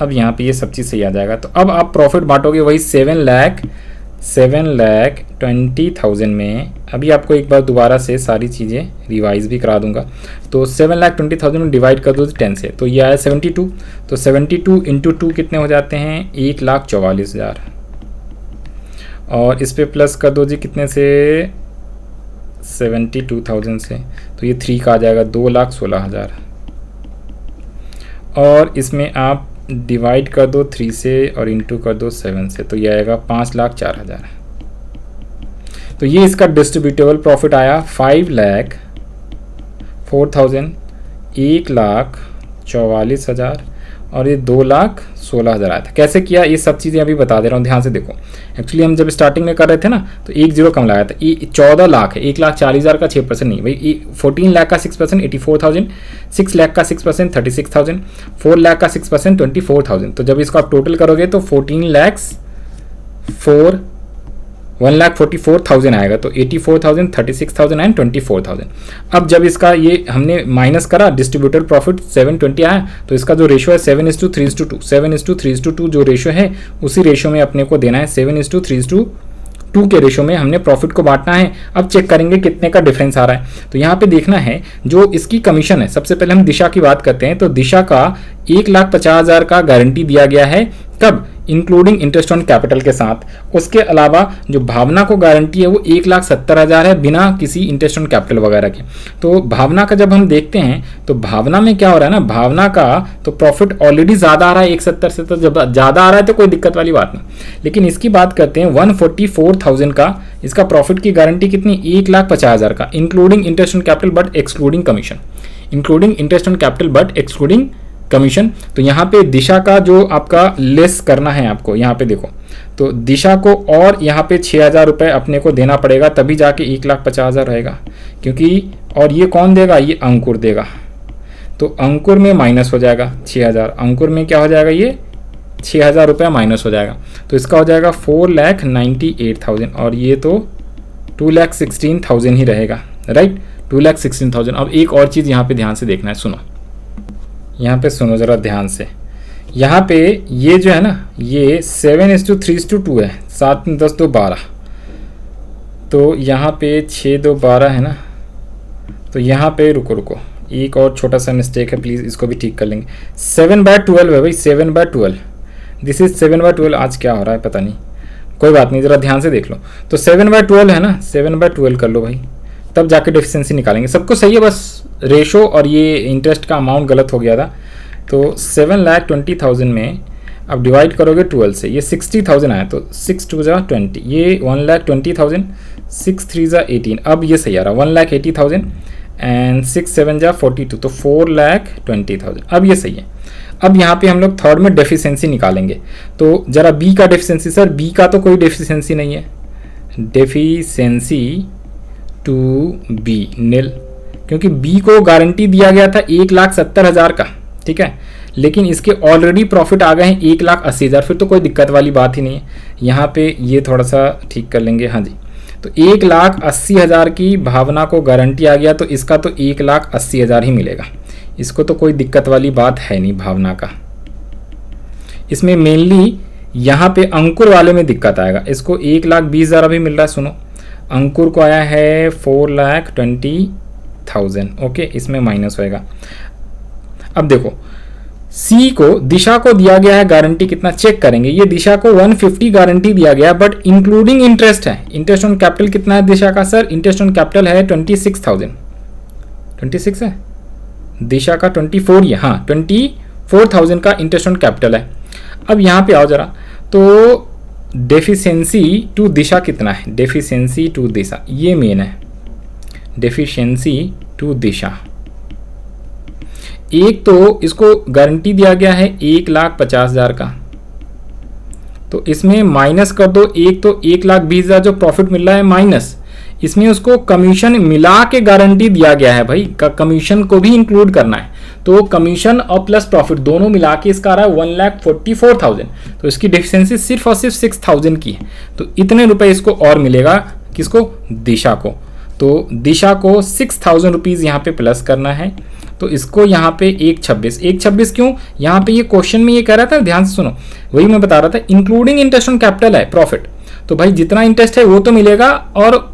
Speaker 1: अब यहाँ पे ये सब चीज़ सही आ जाएगा। तो अब आप प्रॉफिट बांटोगे वही 7,20,000 में। अभी आपको एक बार दोबारा से सारी चीज़ें रिवाइज भी करा दूंगा। तो 7,20,000 में डिवाइड कर दो 10 से, तो ये आया 72। तो 72 इंटू 2 कितने हो जाते हैं, 1,44,000। और इस पे प्लस कर दो जी कितने से, 72,000 से, तो ये 3 का आ जाएगा 2,16,000। और इसमें आप डिवाइड कर दो 3 से और इंटू कर दो 7 से, तो ये आएगा 5,04,000। तो ये इसका डिस्ट्रीब्यूटेबल प्रॉफिट आया 5,04,000, 1,44,000 और ये 2,16,000 आया था। कैसे किया ये सब चीज़ें अभी बता दे रहा हूँ, ध्यान से देखो। एक्चुअली हम जब स्टार्टिंग में कर रहे थे ना, तो 1 0 कम लगाया था। ये 14 लाख है, 1,40,000 का 6% नहीं भाई, 14 लाख का 6% 84,000, 6 लाख का 6% 36,000, 4 लाख का 6% 24,000। तो जब इसको आप टोटल करोगे तो 1,44,000 आएगा। तो 84,000, 36,000 एंड 24,000। अब जब इसका ये हमने माइनस करा, डिस्ट्रीब्यूटर प्रॉफिट 720 आया, तो इसका जो रेशो है 7:3:2, 7:3:2 जो रेशो है, उसी रेशो में अपने को देना है। 7:3:2 के रेशो में हमने प्रॉफिट को बांटना है। अब चेक करेंगे कितने का डिफरेंस आ रहा है। तो यहाँ पे देखना है जो इसकी कमीशन है। सबसे पहले हम दिशा की बात करते हैं। तो दिशा का 1,50,000 का गारंटी दिया गया है, कब, इंक्लूडिंग इंटरेस्ट ऑन कैपिटल के साथ। उसके अलावा जो भावना को गारंटी है वो 1,70,000 है, बिना किसी इंटरेस्ट ऑन कैपिटल वगैरह के। तो भावना का जब हम देखते हैं तो भावना में क्या हो रहा है ना, भावना का तो प्रॉफिट ऑलरेडी ज़्यादा आ रहा है 1,70 से, तो जब ज़्यादा आ रहा है तो कोई दिक्कत वाली बात नहीं। लेकिन इसकी बात करते हैं 1,44,000 का, इसका प्रॉफिट की गारंटी कितनी, 1,50,000 का, including interest on capital but excluding commission, including interest on capital but excluding commission. तो यहाँ पे दिशा का जो आपका लेस करना है आपको, यहाँ पे देखो, तो दिशा को और यहाँ पे 6,000 रुपये अपने को देना पड़ेगा, तभी जाके 1,50,000 रहेगा। क्योंकि और ये कौन देगा, ये अंकुर देगा। तो अंकुर में माइनस हो जाएगा 6,000, अंकुर में क्या हो जाएगा, ये 6,000 रुपये माइनस हो जाएगा। तो इसका हो जाएगा 4,98,000 और ये तो 2,16,000 ही रहेगा, राइट, 2,16,000। अब एक और चीज़ यहाँ पे ध्यान से देखना है, सुनो, यहाँ पे सुनो ज़रा ध्यान से। यहाँ पे ये जो है ना, ये 7:3:2 है, 7 10 2 12। तो यहाँ पे 6 2 12 है ना। तो यहाँ पे रुको, एक और छोटा सा मिस्टेक है, प्लीज़ इसको भी ठीक कर लेंगे। 7/12 है भाई, 7/12, दिस इज 7/12। आज क्या हो रहा है पता नहीं, कोई बात नहीं, ज़रा ध्यान से देख लो। तो 7/12 है ना, 7/12 कर लो भाई, तब जाके डेफिशिएंसी निकालेंगे। सबको सही है, बस रेशो और ये इंटरेस्ट का अमाउंट गलत हो गया था। तो 7,20,000 में अब डिवाइड करोगे 12 से, ये 60,000 आया, तो 6 2 जा 20, ये 1,20,000, 6 3 जा 18। अब ये सही आ रहा, 1,80,000 एंड 6 7 जा 42, तो 4,20,000। अब ये सही है। अब यहाँ पे हम लोग थर्ड में डेफिशिएंसी निकालेंगे। तो जरा बी का डेफिशिएंसी, सर बी का तो कोई डेफिशिएंसी नहीं है, डेफिशिएंसी टू बी नील, क्योंकि बी को गारंटी दिया गया था 1,70,000 का, ठीक है, लेकिन इसके ऑलरेडी प्रॉफिट आ गए हैं 1,80,000, फिर तो कोई दिक्कत वाली बात ही नहीं है। यहाँ पे ये थोड़ा सा ठीक कर लेंगे, हाँ जी। तो 1,80,000 की भावना को गारंटी आ गया, तो इसका तो 1,80,000 ही मिलेगा, इसको तो कोई दिक्कत वाली बात है नहीं भावना का। इसमें मेनली यहाँ पे अंकुर वाले में दिक्कत आएगा, इसको 1,20,000 अभी मिल रहा है। सुनो, अंकुर को आया है 4,20,000, ओके, इसमें माइनस होएगा। अब देखो, सी को, दिशा को दिया गया है गारंटी कितना, चेक करेंगे। ये दिशा को 150 गारंटी दिया गया, बट इंक्लूडिंग इंटरेस्ट है। इंटरेस्ट ऑन कैपिटल कितना है दिशा का, सर इंटरेस्ट ऑन कैपिटल है 26,000, 26 है, दिशा का 24 है, हाँ 24,000 का इंटरेस्ट ऑन कैपिटल है। अब यहाँ पे आओ जरा, तो डेफिशिएंसी टू दिशा कितना है, डेफिशिएंसी टू दिशा ये मेन है, डेफिशिएंसी टू दिशा। एक तो इसको गारंटी दिया गया है 1,50,000 का, तो इसमें माइनस कर दो, एक तो 1,20,000 जो प्रॉफिट मिल रहा है माइनस, इसमें उसको कमीशन मिला के गारंटी दिया गया है भाई, कमीशन को भी इंक्लूड करना है, तो कमीशन और प्लस प्रॉफिट दोनों मिला के इसका आ रहा है 1,44,000, तो इसकी डेफिशिएंसी सिर्फ और सिर्फ 6,000 की है, तो इतने रुपए इसको और मिलेगा, किसको, दिशा को। तो दिशा को 6,000 रुपीज़ यहाँ पे प्लस करना है, तो इसको यहाँ पे 1,26 क्यों, यहाँ पे ये क्वेश्चन में ये कह रहा था, ध्यान से सुनो, वही मैं बता रहा था, इंक्लूडिंग इंटरेस्ट ऑन कैपिटल है प्रॉफिट, तो भाई जितना इंटरेस्ट है वो तो मिलेगा, और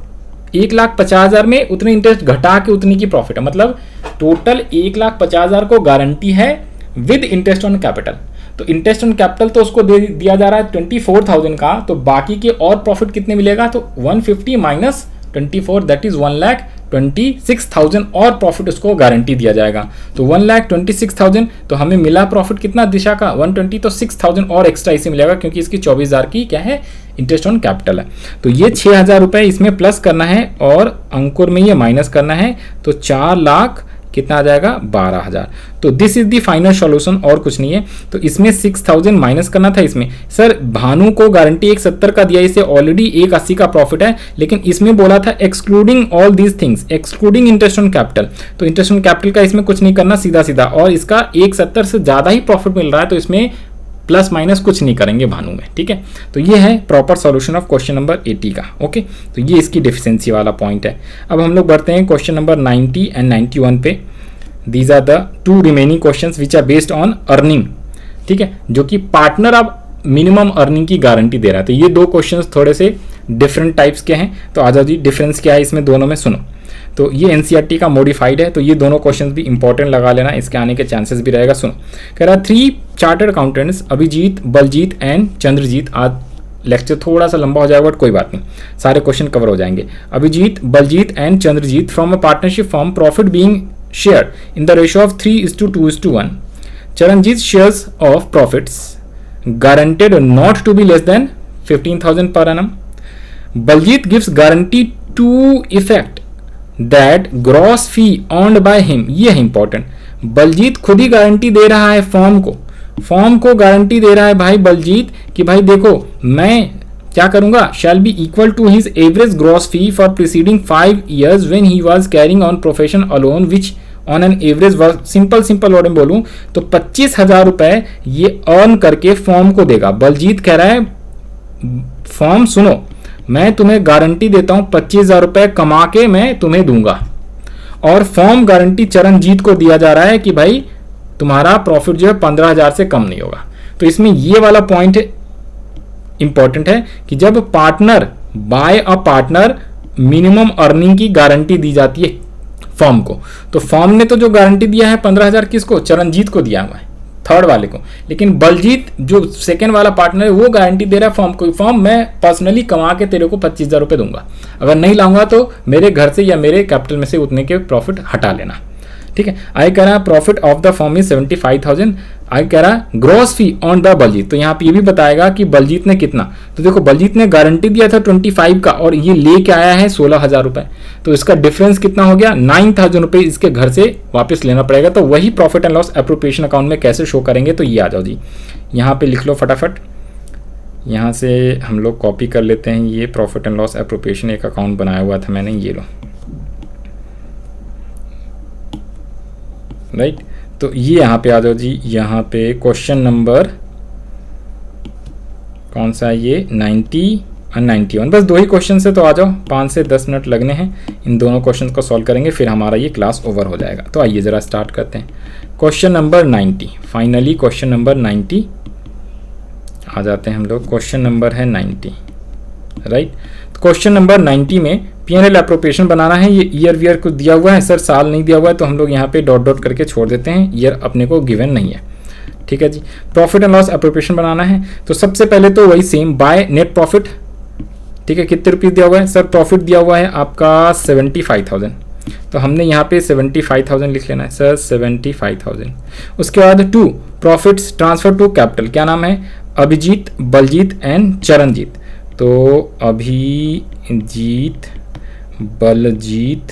Speaker 1: 1,50,000 में उतने इंटरेस्ट घटा के उतनी की प्रॉफिट है, मतलब टोटल 1,50,000 को गारंटी है विद इंटरेस्ट ऑन कैपिटल। तो इंटरेस्ट ऑन कैपिटल तो उसको दे दिया जा रहा है 24,000 का, तो बाकी के और प्रॉफिट कितने मिलेगा, तो 150 माइनस 24 दैट इज 1,26,000 और प्रॉफिट उसको गारंटी दिया जाएगा। तो 1,26,000, तो हमें मिला प्रॉफिट कितना दिशा का 120, तो 6,000 और एक्स्ट्रा इसे मिलेगा क्योंकि इसकी 24,000 की क्या है, इंटरेस्ट ऑन कैपिटल है। तो ये 6,000 रुपए इसमें प्लस करना है और अंकुर में ये माइनस करना है, तो 4 लाख कितना आ जाएगा, 12,000। तो this is the final solution, और कुछ नहीं है। तो इसमें 6,000 माइनस करना था। इसमें सर भानु को गारंटी 170 का दिया, इसे ऑलरेडी 180 का प्रॉफिट है, लेकिन इसमें बोला था excluding all these things, excluding interest on capital. तो इंटरेस्ट ऑन कैपिटल का इसमें कुछ नहीं करना, सीधा सीधा, और इसका 170 से ज्यादा ही प्रॉफिट मिल रहा है, तो इसमें प्लस माइनस कुछ नहीं करेंगे भानु में, ठीक है। तो ये है proper solution of question number 80 का। ओके, तो ये इसकी डिफिशिएंसी वाला पॉइंट है। अब हम लोग बढ़ते हैं क्वेश्चन नंबर 90 एंड 91 पे। These are the 2 remaining questions which are based on earning, ठीक है, जो कि पार्टनर अब मिनिमम अर्निंग की गारंटी दे रहा है। तो ये 2 क्वेश्चंस थोड़े से डिफरेंट टाइप्स के हैं। तो आ जाओ जी, डिफरेंस क्या है इसमें दोनों में, सुनो। तो ये एनसीईआरटी का मॉडिफाइड है, तो ये दोनों क्वेश्चंस भी इंपॉर्टेंट लगा लेना, इसके आने के चांसेस भी रहेगा। सुनो, कह रहा 3 chartered accountants Abhijit, Baljit and Chandrajit, आज लेक्चर थोड़ा सा लंबा हो जाएगा बट कोई बात नहीं, सारे क्वेश्चन कवर हो जाएंगे। Abhijit, Baljit and Chandrajit from a partnership firm, profit being shared in the ratio of 3:2:1. Charanjit shares of profits guaranteed not to be less than 15,000 per annum. Baljit gives guarantee to effect that gross fee earned by him, ये है इंपॉर्टेंट, बलजीत खुद ही गारंटी दे रहा है फॉर्म को गारंटी दे रहा है भाई बलजीत कि भाई देखो मैं क्या करूंगा, shall be equal to his average gross fee for preceding 5 years when he was carrying on profession alone which on an average work, simple word में बोलूं तो 25,000 रुपए ये अर्न करके फॉर्म को देगा। बलजीत कह रहा है फॉर्म सुनो, मैं तुम्हें गारंटी देता हूं 25,000 रुपए कमा के मैं तुम्हें दूंगा, और फॉर्म गारंटी चरणजीत को दिया जा रहा है कि भाई तुम्हारा प्रॉफिट जो है 15,000 से कम नहीं होगा। तो इसमें ये वाला पॉइंट इंपॉर्टेंट है कि जब partner by a partner minimum earning की गारंटी दी जाती है फॉर्म को, तो फॉर्म ने तो जो गारंटी दिया है 15,000 किसको, चरणजीत को दिया हुआ है, थर्ड वाले को, लेकिन बलजीत जो सेकंड वाला पार्टनर है वो गारंटी दे रहा है फॉर्म को, फॉर्म मैं पर्सनली कमा के तेरे को 25,000 रुपए दूंगा, अगर नहीं लाऊंगा तो मेरे घर से या मेरे कैपिटल में से उतने के प्रॉफिट हटा लेना, ठीक है। आई कह रहा profit of the firm is 75,000, I कह रहा gross fee on the Baljit, तो यहाँ पे ये भी बताएगा कि बलजीत ने कितना, तो देखो बलजीत ने गारंटी दिया था 25 का और ये लेके आया है 16,000 रुपए, तो इसका डिफरेंस कितना हो गया 9,000 रुपए इसके घर से वापस लेना पड़ेगा। तो वही profit and loss appropriation account में कैसे शो करेंगे, तो ये आ जाओ जी, यहाँ पे लिख लो फटाफट, यहाँ से हम लोग कॉपी कर लेते हैं, ये प्रॉफिट एंड लॉस एप्रोप्रिएशन एक अकाउंट बनाया हुआ था मैंने, ये लो राइट। तो ये यहाँ पे आ जाओ जी, यहाँ पे क्वेश्चन नंबर कौन सा है ये 90 और 91, बस 2 ही क्वेश्चन से, तो आ जाओ 5 से 10 मिनट लगने हैं, इन दोनों क्वेश्चन को सॉल्व करेंगे फिर हमारा ये क्लास ओवर हो जाएगा। तो आइए ज़रा स्टार्ट करते हैं question number 90, finally question number 90 आ जाते हैं हम लोग, क्वेश्चन नंबर है 90 राइट। तो क्वेश्चन नंबर 90 में P&L एप्रोप्रिएशन बनाना है, ये ईयर वियर कुछ दिया हुआ है, सर साल नहीं दिया हुआ है, तो हम लोग यहाँ पे डॉट डॉट करके छोड़ देते हैं, ईयर अपने को गिवन नहीं है, ठीक है जी। प्रॉफिट एंड लॉस एप्रोप्रिएशन बनाना है, तो सबसे पहले तो वही सेम बाय नेट प्रॉफिट, ठीक है, कितने रुपीज़ दिया हुआ है, सर प्रॉफिट दिया हुआ है आपका 75,000, तो हमने यहाँ पे 75,000 लिख लेना है सर, 75,000। उसके बाद 2 प्रॉफिट्स ट्रांसफर टू कैपिटल, क्या नाम है, अभिजीत, बलजीत एंड चरणजीत। तो अभिजीत, बलजीत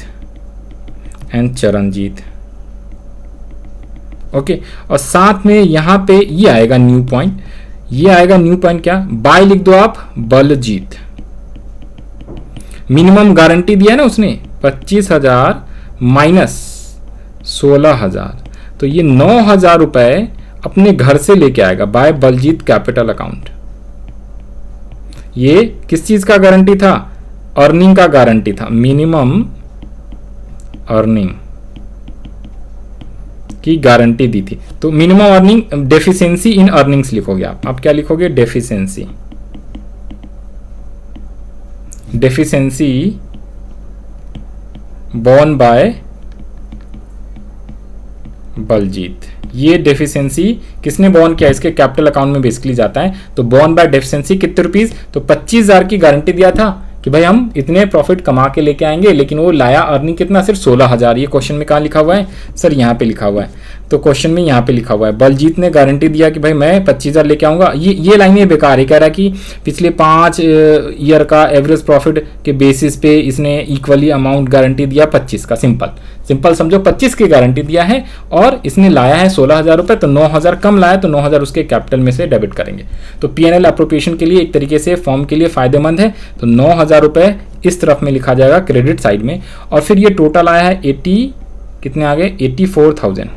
Speaker 1: एंड चरणजीत। ओके, और साथ में यहां पे ये आएगा न्यू पॉइंट, ये आएगा न्यू पॉइंट क्या, बाय लिख दो आप बलजीत। मिनिमम गारंटी दिया है ना उसने 25,000 माइनस 16,000, तो ये 9,000 रुपए अपने घर से लेके आएगा बाय बलजीत कैपिटल अकाउंट। ये किस चीज का गारंटी था, अर्निंग का गारंटी था, मिनिमम अर्निंग की गारंटी दी थी। तो minimum earning, deficiency in earnings लिखोगे आप क्या लिखोगे, deficiency, deficiency borne by Baljit. ये डेफिशिएंसी किसने बोर्न किया, इसके कैपिटल अकाउंट में बेसिकली जाता है। तो बोर्न बाय डेफिशिएंसी कितने रुपीस, तो 25,000 की गारंटी दिया था कि भाई हम इतने प्रॉफिट कमा के लेके आएंगे, लेकिन वो लाया अर्निंग कितना, सिर्फ 16,000। ये क्वेश्चन में कहाँ लिखा हुआ है सर, यहाँ पे लिखा हुआ है। तो क्वेश्चन में यहाँ पे लिखा हुआ है बलजीत ने गारंटी दिया कि भाई मैं 25,000 लेके आऊंगा। ये लाइनें बेकार है, कह रहा है कि पिछले 5 ईयर का एवरेज प्रॉफिट के बेसिस पे इसने इक्वली अमाउंट गारंटी दिया 25 का। सिंपल समझो, 25 की गारंटी दिया है और इसने लाया है 16,000 रुपए, तो 9,000 कम लाया तो 9,000 उसके कैपिटल में से डेबिट करेंगे। तो पीएनएल अप्रोप्रिएशन के लिए एक तरीके से फॉर्म के लिए फायदेमंद है। तो 9,000 रुपए इस तरफ में लिखा जाएगा क्रेडिट साइड में, और फिर ये टोटल आया है 80, कितने आ गए 84,000।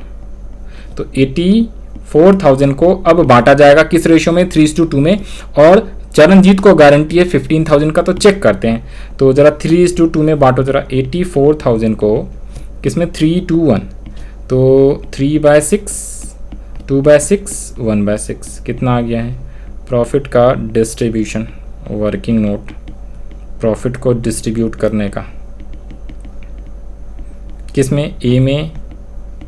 Speaker 1: तो 84,000 को अब बांटा जाएगा किस रेशियो में, 3:2 में, और चरणजीत को गारंटी है 15,000 का। तो चेक करते हैं, तो जरा 3:2 में बांटो जरा 84,000 को, किसमें 3:1, तो 3/6, 2/6, 1/6, कितना आ गया है प्रॉफिट का डिस्ट्रीब्यूशन, वर्किंग नोट, प्रॉफिट को डिस्ट्रीब्यूट करने का, किसमें, ए में,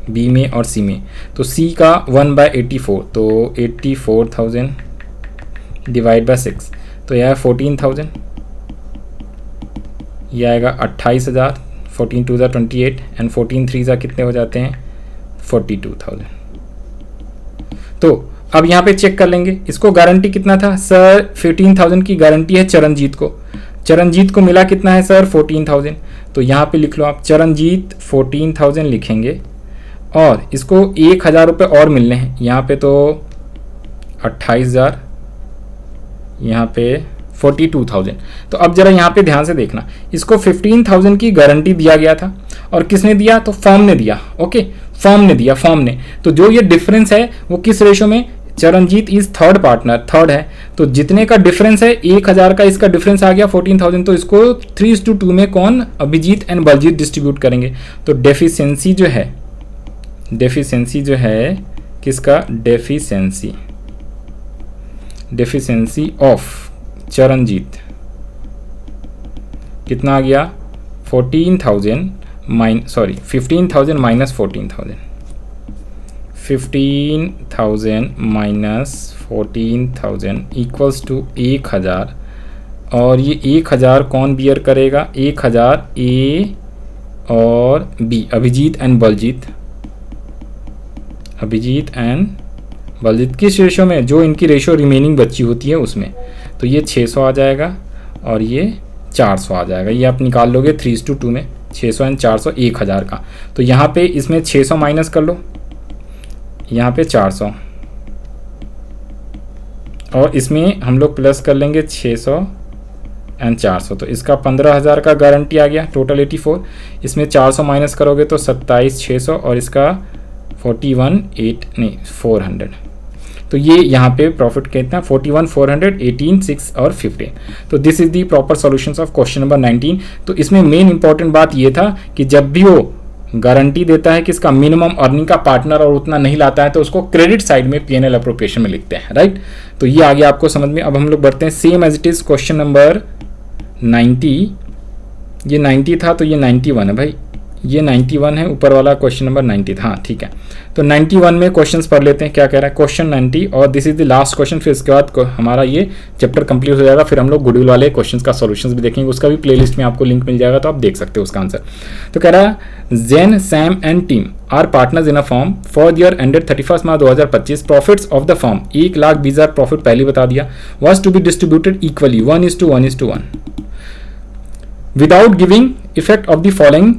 Speaker 1: बी में और सी में। तो सी का 1/84, तो 84,000 डिवाइड बाय 6, तो यह है 14,000, यह आएगा 28,000, 14 2 28 एंड 14 3 कितने हो जाते हैं 42,000। तो अब यहाँ पे चेक कर लेंगे, इसको गारंटी कितना था सर, 15,000 की गारंटी है चरणजीत को। चरणजीत को मिला कितना है सर, 14,000। तो यहाँ पे लिख लो आप, चरणजीत 14,000 लिखेंगे, और इसको 1,000 रुपये और मिलने हैं। यहाँ पे तो 28,000, यहाँ पे 42,000। तो अब जरा यहाँ पे ध्यान से देखना, इसको 15,000 की गारंटी दिया गया था, और किसने दिया, तो फर्म ने दिया। ओके, फर्म ने दिया, फर्म ने। तो जो ये डिफरेंस है वो किस रेशो में, Charanjit is third partner, third है, तो जितने का डिफरेंस है 1,000 का इसका डिफरेंस आ गया 14,000, तो इसको 3:2 में कौन, अभिजीत एंड बलजीत डिस्ट्रीब्यूट करेंगे। तो डेफिशिएंसी जो है, डेफिशिएंसी जो है किसका, डेफिशिएंसी ऑफ चरणजीत कितना आ गया 15,000 माइनस 14,000, 15,000 माइनस 14,000 इक्वल्स टू 1,000, और ये 1,000 कौन बियर करेगा, 1,000 ए और B, Abhijit and Baljit, Abhijit and Baljit किस रेशो में, जो इनकी रेशो रिमेनिंग बची होती है उसमें। तो ये 600 आ जाएगा और ये 400 आ जाएगा, ये आप निकाल लोगे 3:2 में, 600 एंड 400, 1,000 का। तो यहाँ पे इसमें 600 माइनस कर लो, यहाँ पे 400, और इसमें हम लोग प्लस कर लेंगे 600 एंड 400, तो इसका 15,000 का गारंटी आ गया, टोटल 84। इसमें 400 माइनस करोगे तो 27,600, और इसका 400। तो ये यहाँ पे प्रॉफिट कितना, 41, 400, 18, 6 और 15। तो this is the proper solutions of question number 19। तो इसमें मेन इंपॉर्टेंट बात ये था कि जब भी वो गारंटी देता है कि इसका मिनिमम अर्निंग का पार्टनर और उतना नहीं लाता है, तो उसको क्रेडिट साइड में पीएनएल अप्रोप्रिएशन में लिखते हैं, राइट। तो ये आ गया आपको समझ में। अब हम लोग बढ़ते हैं same as it is question number 90। ये 90 था तो ये 91 है भाई, ये 91 है, ऊपर वाला क्वेश्चन नंबर 90 था, हाँ ठीक है। तो 91 में क्वेश्चंस पढ़ लेते हैं क्या कह रहा है क्वेश्चन 90, और this is the last question. फिर इसके बाद हमारा ये चैप्टर कंप्लीट हो जाएगा। फिर हम लोग गुडविल वाले क्वेश्चंस का सॉल्यूशंस भी देखेंगे, उसका भी प्लेलिस्ट में आपको लिंक मिल जाएगा, तो आप देख सकते हो उसका आंसर। तो कह रहा है Jane, Sam and Tim are partners in a form for the year ended 31 March 2025। Profits of the form 1,20,000 profit पहले बता दिया, was to be distributed equally 1:1:1 without giving effect of the following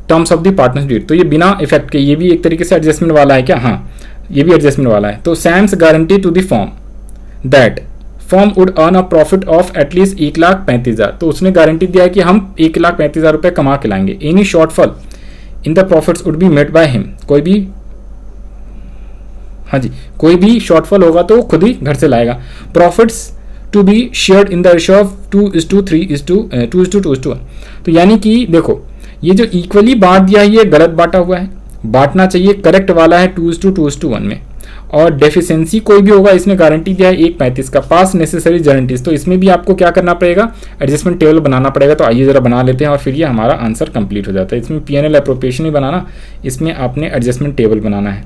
Speaker 1: terms of the partnership. तो ये बिना इफेक्ट के, ये भी एक तरीके से एडजस्टमेंट वाला है क्या? हाँ, ये भी एडजस्टमेंट वाला है। तो Sam's guarantee to the firm that firm would earn a profit of at least 1,35,000। तो उसने गारंटी दिया है कि हम 1,35,000 रुपये कमा के लाएंगे। Any shortfall in the profits would be made by him. कोई भी, हाँ जी, कोई भी शॉर्टफॉल होगा तो खुद ही घर से लाएगा। Profits to be shared in the ratio of 2:3:2:1। तो यानी कि देखो, ये जो इक्वली बांट दिया है ये गलत बांटा हुआ है, बांटना चाहिए करेक्ट वाला है 2:2:1 में। और डेफिशिएंसी कोई भी होगा, इसने गारंटी दिया है 1,35 का। पास नेसेसरी गारंटीज, तो इसमें भी आपको क्या करना पड़ेगा, एडजस्टमेंट टेबल बनाना पड़ेगा। तो आइए जरा बना लेते हैं और फिर ये हमारा आंसर कंप्लीट हो जाता है। इसमें P&L एप्रोप्रिएशन नहीं बनाना, इसमें आपने एडजस्टमेंट टेबल बनाना है।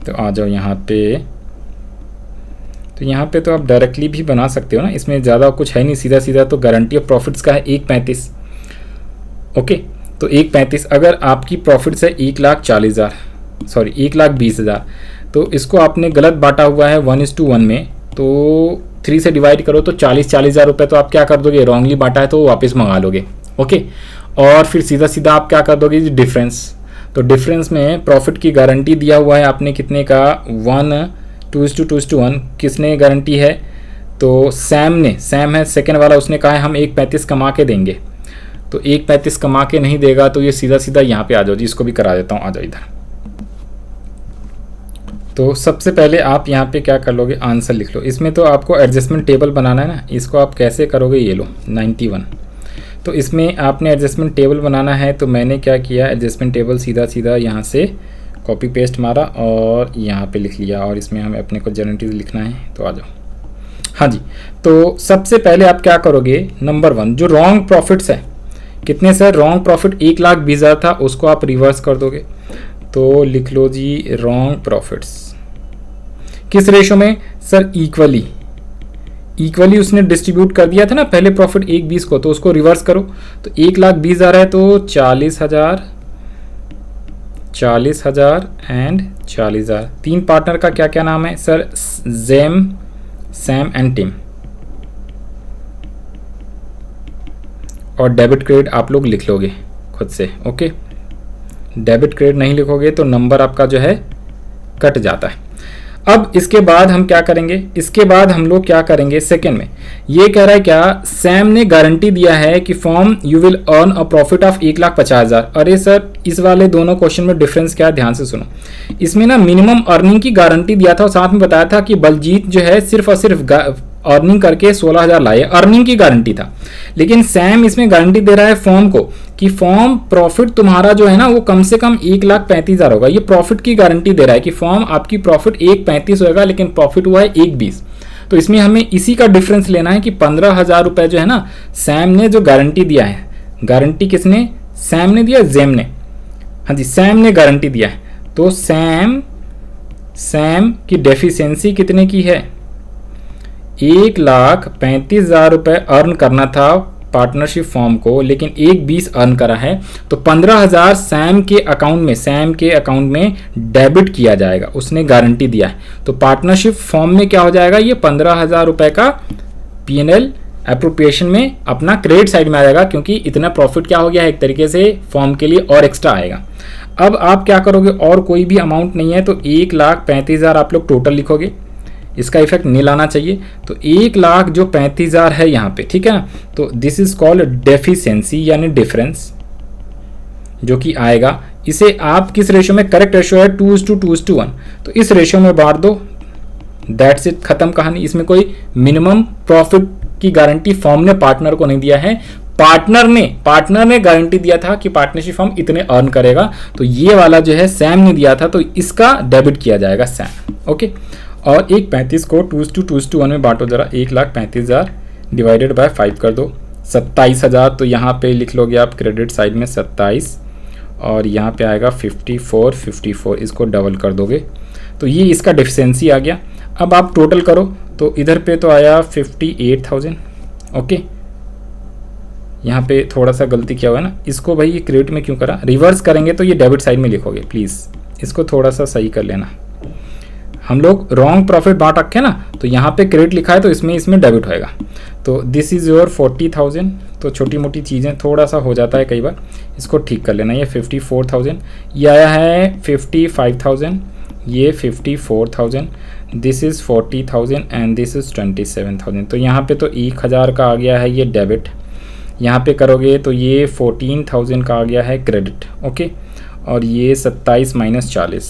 Speaker 1: तो आ जाओ यहाँ पे, तो यहाँ पे तो आप डायरेक्टली भी बना सकते हो ना, इसमें ज़्यादा कुछ है नहीं, सीधा सीधा तो गारंटी ऑफ प्रॉफिट्स का है 1,35। ओके, तो 1,35 अगर आपकी प्रॉफिट्स है 1,40,000, सॉरी 1,20,000, तो इसको आपने गलत बांटा हुआ है 1:1 में। तो 3 से डिवाइड करो तो 40,000 रुपये तो आप क्या कर दोगे, रॉन्गली बांटा है तो वापस मंगा लोगे। ओके, और फिर सीधा सीधा आप क्या कर दोगे, डिफरेंस। तो डिफरेंस में प्रॉफिट की गारंटी दिया हुआ है आपने कितने का, 1:2:1। किसने गारंटी है, तो सैम ने, सैम है सेकेंड वाला, उसने कहा है हम 1,35 कमा के देंगे। तो 1,35 कमा के नहीं देगा तो ये सीधा सीधा यहाँ पे आ जाओ जी, इसको भी करा देता हूँ, आ जाओ इधर। तो सबसे पहले आप यहाँ पे क्या कर लोगे, आंसर लिख लो। इसमें तो आपको एडजस्टमेंट टेबल बनाना है ना, इसको आप कैसे करोगे, ये लो 91। तो इसमें आपने एडजस्टमेंट टेबल बनाना है। तो मैंने क्या किया, एडजस्टमेंट टेबल सीधा सीधा यहाँ से कॉपी पेस्ट मारा और यहाँ पे लिख लिया, और इसमें हमें अपने को गारंटीज लिखना है। तो आ जाओ, हाँ जी। तो सबसे पहले आप क्या करोगे, नंबर 1 जो रॉन्ग प्रॉफिट्स है, कितने सर, रॉन्ग प्रॉफिट 1,20,000 था, उसको आप रिवर्स कर दोगे। तो लिख लो जी रॉन्ग प्रॉफिट्स किस रेशो में सर, इक्वली। इक्वली उसने डिस्ट्रीब्यूट कर दिया था ना पहले प्रॉफिट 1,20 को, तो उसको रिवर्स करो। तो 1,20,000 है तो 40,000 एंड 40,000। 3 पार्टनर का क्या क्या नाम है sir, Jem, Sam and Tim. और डेबिट क्रेडिट आप लोग लिख लोगे खुद से। ओके, डेबिट क्रेडिट नहीं लिखोगे तो नंबर आपका जो है कट जाता है। अब इसके बाद हम क्या करेंगे, इसके बाद हम लोग क्या करेंगे, सेकेंड में ये कह रहा है क्या, सैम ने गारंटी दिया है कि form you will earn a profit of 1,50,000। अरे सर, इस वाले दोनों क्वेश्चन में डिफरेंस क्या है, ध्यान से सुनो। इसमें ना मिनिमम अर्निंग की गारंटी दिया था और साथ में बताया था कि बलजीत जो है सिर्फ और सिर्फ अर्निंग करके 16,000 लाए, अर्निंग की गारंटी था। लेकिन सैम इसमें गारंटी दे रहा है फॉर्म को कि फॉर्म प्रॉफिट तुम्हारा जो है ना वो कम से कम 1,35,000 होगा। ये प्रॉफिट की गारंटी दे रहा है कि फॉर्म आपकी प्रॉफिट 1,35 होगा, लेकिन प्रॉफिट हुआ है 1,20। तो इसमें हमें इसी का डिफरेंस लेना है कि 15,000 रुपये जो है ना सैम ने जो गारंटी दिया है, गारंटी किसने, सैम ने दिया, जेम ने, हाँ जी सैम ने गारंटी दिया है। तो सैम की डेफिशिएंसी कितने की है, 1,35,000 रुपये अर्न करना था पार्टनरशिप फॉर्म को, लेकिन 1,20 अर्न करा है। तो 15,000 सैम के अकाउंट में डेबिट किया जाएगा, उसने गारंटी दिया है। तो पार्टनरशिप फॉर्म में क्या हो जाएगा, ये 15,000 रुपये का P&L एप्रोप्रिएशन में अपना क्रेडिट साइड में आ जाएगा, क्योंकि इतना प्रॉफिट क्या हो गया है एक तरीके से फॉर्म के लिए और एक्स्ट्रा आएगा। अब आप क्या करोगे, और कोई भी अमाउंट नहीं है तो 1,35,000 आप लोग टोटल लिखोगे, इसका इफेक्ट नहीं लाना चाहिए। तो 1,35,000 है यहाँ पे, ठीक है ना। तो दिस इज कॉल्ड डेफिशिएंसी यानी डिफरेंस जो कि आएगा। इसे आप किस रेशियो में, करेक्ट रेशियो है 2:2:1, तो इस रेशियो में बांट दो, दैट्स इट, खत्म कहानी। इसमें कोई मिनिमम प्रॉफिट की गारंटी फॉर्म ने पार्टनर को नहीं दिया है, पार्टनर ने गारंटी दिया था कि पार्टनरशिप फॉर्म इतने अर्न करेगा। तो ये वाला जो है सैम ने दिया था, तो इसका डेबिट किया जाएगा सैम। ओके, और 1,35 को 2:2:1 में बांटो जरा, 1,35,000 डिवाइडेड बाय 5 कर दो, 27,000, तो यहाँ पे लिख लोगे आप क्रेडिट साइड में 27 और यहाँ पे आएगा 54, इसको डबल कर दोगे तो ये इसका डिफिशेंसी आ गया। अब आप टोटल करो तो इधर पे तो आया 58,000। ओके, यहाँ पे थोड़ा सा गलती किया हुआ है ना, इसको भाई ये क्रेडिट में क्यों करा, रिवर्स करेंगे तो ये डेबिट साइड में लिखोगे, प्लीज़ इसको थोड़ा सा सही कर लेना। हम लोग रॉन्ग प्रॉफिट बांट रखे ना, तो यहाँ पे क्रेडिट लिखा है तो इसमें डेबिट होएगा। तो दिस इज़ योर 40,000। तो छोटी मोटी चीज़ें थोड़ा सा हो जाता है कई बार, इसको ठीक कर लेना। ये 54,000, ये आया है 55,000, ये 54,000, this is 40,000 and this is 27,000। तो यहाँ पे तो 1,000 का आ गया है ये डेबिट, यहाँ पे करोगे तो ये 14,000 का आ गया है क्रेडिट। ओके, और ये 27 माइनस 40,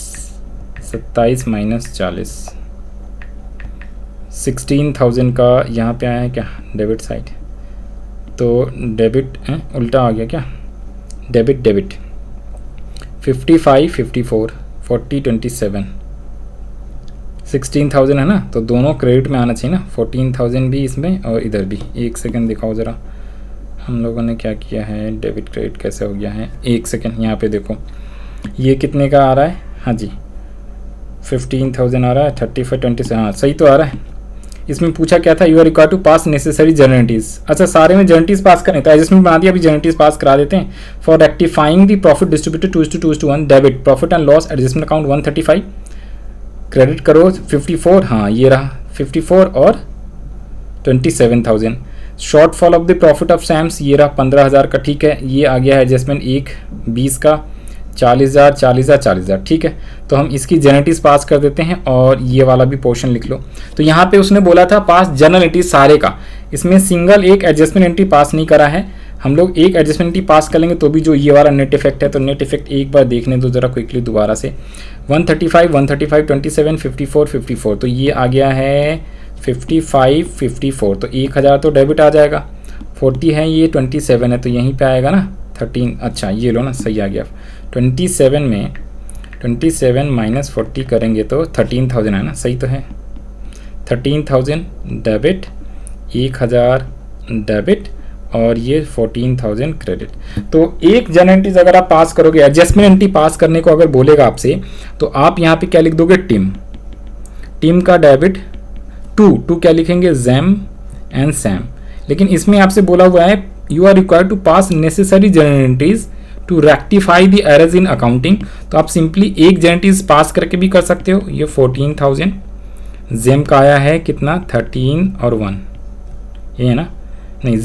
Speaker 1: 16,000 का यहाँ पे आया है क्या डेबिट साइड, तो डेबिट उल्टा आ गया क्या, डेबिट 55, 54, 40, 27, 16,000 है ना, तो दोनों क्रेडिट में आना चाहिए ना, 14,000 भी इसमें और इधर भी। एक सेकंड दिखाओ ज़रा, हम लोगों ने क्या किया है, डेबिट क्रेडिट कैसे हो गया है, एक सेकंड यहाँ पे देखो, ये कितने का आ रहा है, हाँ जी 15,000 आ रहा है, 35, 27, हाँ सही तो आ रहा है। इसमें पूछा क्या था, you are required to pass necessary journal entries. अच्छा, सारे में जर्नलिटीज़ पास करें तो एडजस्टमेंट बना दिया, अभी जर्नलिटीज़ पास करा देते हैं। For rectifying the profit distributed 2:1 debit profit and loss adjustment account 135, credit करो 54, हाँ ये रहा 54 और 27,000। Shortfall of the profit of Sam's ये रहा 15,000 का, ठीक है, ये आ गया है एडजस्टमेंट 20 का, 40,000, ठीक है। तो हम इसकी जर्नलिटीज़ पास कर देते हैं और ये वाला भी पोर्शन लिख लो। तो यहाँ पे उसने बोला था पास जर्नल एंट्रीज सारे का, इसमें सिंगल एक एडजस्टमेंट एंट्री पास नहीं करा है। हम लोग एक एडजस्टमेंट एंट्री पास कर लेंगे तो भी जो ये वाला नेट इफेक्ट है, तो नेट इफेक्ट एक बार देखने दो जरा क्विकली दोबारा से। 135, 27, 54, तो ये आ गया है 55, 54, तो 1,000 तो डेबिट आ जाएगा, 40 है ये 27 है तो यहीं पे आएगा ना 13। अच्छा ये लो ना, सही आ गया। 27 में 27 माइनस 40 करेंगे तो 13,000 है ना, सही तो है। 13,000 डेबिट, 1,000 डेबिट और ये 14,000 क्रेडिट। तो एक जर्नल एंट्रीज अगर आप पास करोगे, एडजस्टमेंट एंट्री पास करने को अगर बोलेगा आपसे, तो आप यहाँ पे क्या लिख दोगे, टीम का डेबिट, टू क्या लिखेंगे, जैम एंड सैम। लेकिन इसमें आपसे बोला हुआ है you are required to pass necessary journal entries to rectify the errors in accounting. तो आप सिंपली एक जर्नल एंट्रीज पास करके भी कर सकते हो। ये 14,000, जेम का आया है कितना, 13 और 1, ये है ना, नहीं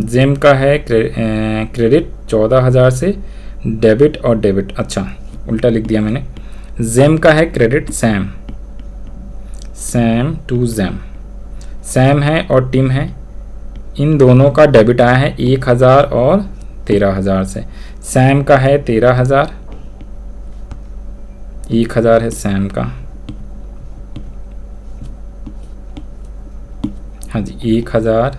Speaker 1: जेम का है क्रेडिट 14,000 से, डेबिट और डेबिट, अच्छा उल्टा लिख दिया मैंने। जेम का है credit, Sam to Jem, Sam है और टीम है, इन दोनों का डेबिट आया है 1,000 और 13,000 से। सैम का है 13,000, 1,000 है सैम का, हाँ जी 1,000,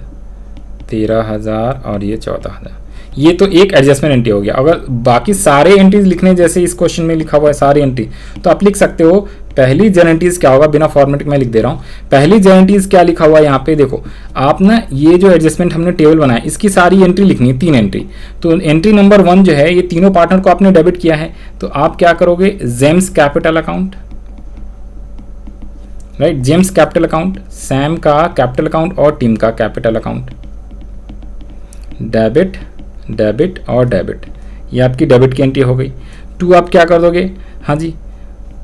Speaker 1: 13,000 और ये 14,000। ये तो एक एडजस्टमेंट एंट्री हो गया। अगर बाकी सारे एंट्रीज लिखने जैसे इस क्वेश्चन में लिखा हुआ है सारी एंट्री, तो आप लिख सकते हो पहली जर्नल एंट्रीज क्या होगा, बिना फॉर्मेटिक में लिख दे रहा हूँ। पहली जर्नल एंट्रीज क्या लिखा हुआ है यहाँ पे देखो, आप ना ये जो एडजस्टमेंट हमने टेबल बनाया इसकी सारी एंट्री लिखनी है, 3 एंट्री। तो एंट्री नंबर 1 जो है, ये तीनों पार्टनर को आपने डेबिट किया है, तो आप क्या करोगे, James capital account, right, James capital account, Sam का कैपिटल अकाउंट और टीम का कैपिटल अकाउंट, डेबिट डेबिट और डेबिट, ये आपकी डेबिट की एंट्री हो गई। 2 आप क्या कर दोगे, हाँ जी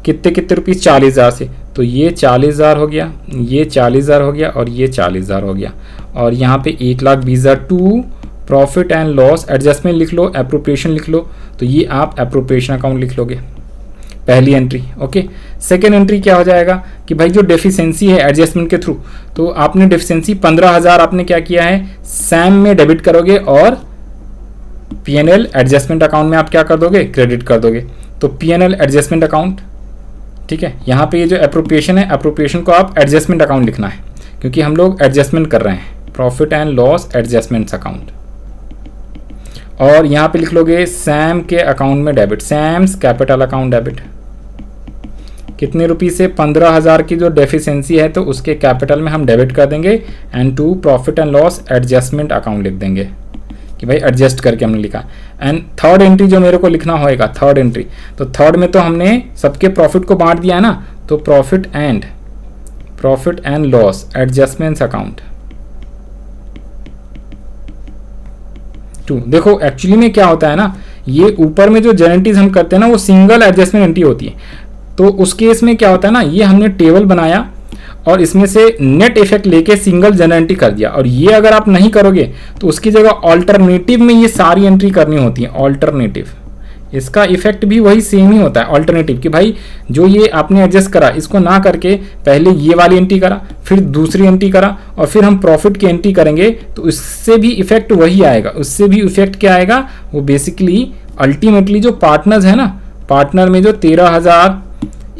Speaker 1: कितने रुपीस, 40,000 से, तो ये 40,000 हो गया, ये 40,000 हो गया और ये 40,000 हो गया। और यहाँ पे 1,20,000, 2 प्रॉफिट एंड लॉस एडजस्टमेंट लिख लो, एप्रोप्रिएशन लिख लो, तो ये आप एप्रोप्रिएशन अकाउंट लिख लोगे, पहली एंट्री। ओके, सेकेंड एंट्री क्या हो जाएगा कि भाई जो डेफिशिएंसी है एडजस्टमेंट के थ्रू, तो आपने डेफिशिएंसी 15,000 आपने क्या किया है, सैम में डेबिट करोगे और P&L एडजस्टमेंट अकाउंट में आप क्या कर दोगे, क्रेडिट कर दोगे। तो P&L एडजस्टमेंट अकाउंट, ठीक है। यहाँ पे ये जो एप्रोप्रिएशन है, एप्रोप्रिएशन को आप एडजस्टमेंट अकाउंट लिखना है, क्योंकि हम लोग एडजस्टमेंट कर रहे हैं, profit and loss adjustments account. और यहाँ पे लिख लोगे सैम के अकाउंट में debit, Sam's capital account debit, कितने रुपीज़ से 15,000 की जो डेफिशिएंसी है तो उसके कैपिटल में हम डेबिट कर देंगे and to profit and loss adjustment account लिख देंगे कि भाई एडजस्ट करके हमने लिखा। एंड थर्ड एंट्री जो मेरे को लिखना होएगा, थर्ड एंट्री, तो थर्ड में तो हमने सबके प्रॉफिट को बांट दिया है ना, तो profit and loss adjustments account to. देखो एक्चुअली में क्या होता है ना, ये ऊपर में जो जनरल हम करते हैं ना वो सिंगल एडजस्टमेंट एंट्री होती है। तो उस केस में क्या होता है ना, ये हमने टेबल बनाया और इसमें से नेट इफेक्ट लेके सिंगल जनरल एंट्री कर दिया। और ये अगर आप नहीं करोगे तो उसकी जगह ऑल्टरनेटिव में ये सारी एंट्री करनी होती है। ऑल्टरनेटिव, इसका इफेक्ट भी वही सेम ही होता है ऑल्टरनेटिव, कि भाई जो ये आपने एडजस्ट करा इसको ना करके पहले ये वाली एंट्री करा, फिर दूसरी एंट्री करा और फिर हम प्रॉफिट की एंट्री करेंगे तो उससे भी इफेक्ट वही आएगा। उससे भी इफेक्ट क्या आएगा, वो बेसिकली अल्टीमेटली जो पार्टनर्स है ना, पार्टनर में जो 13,000,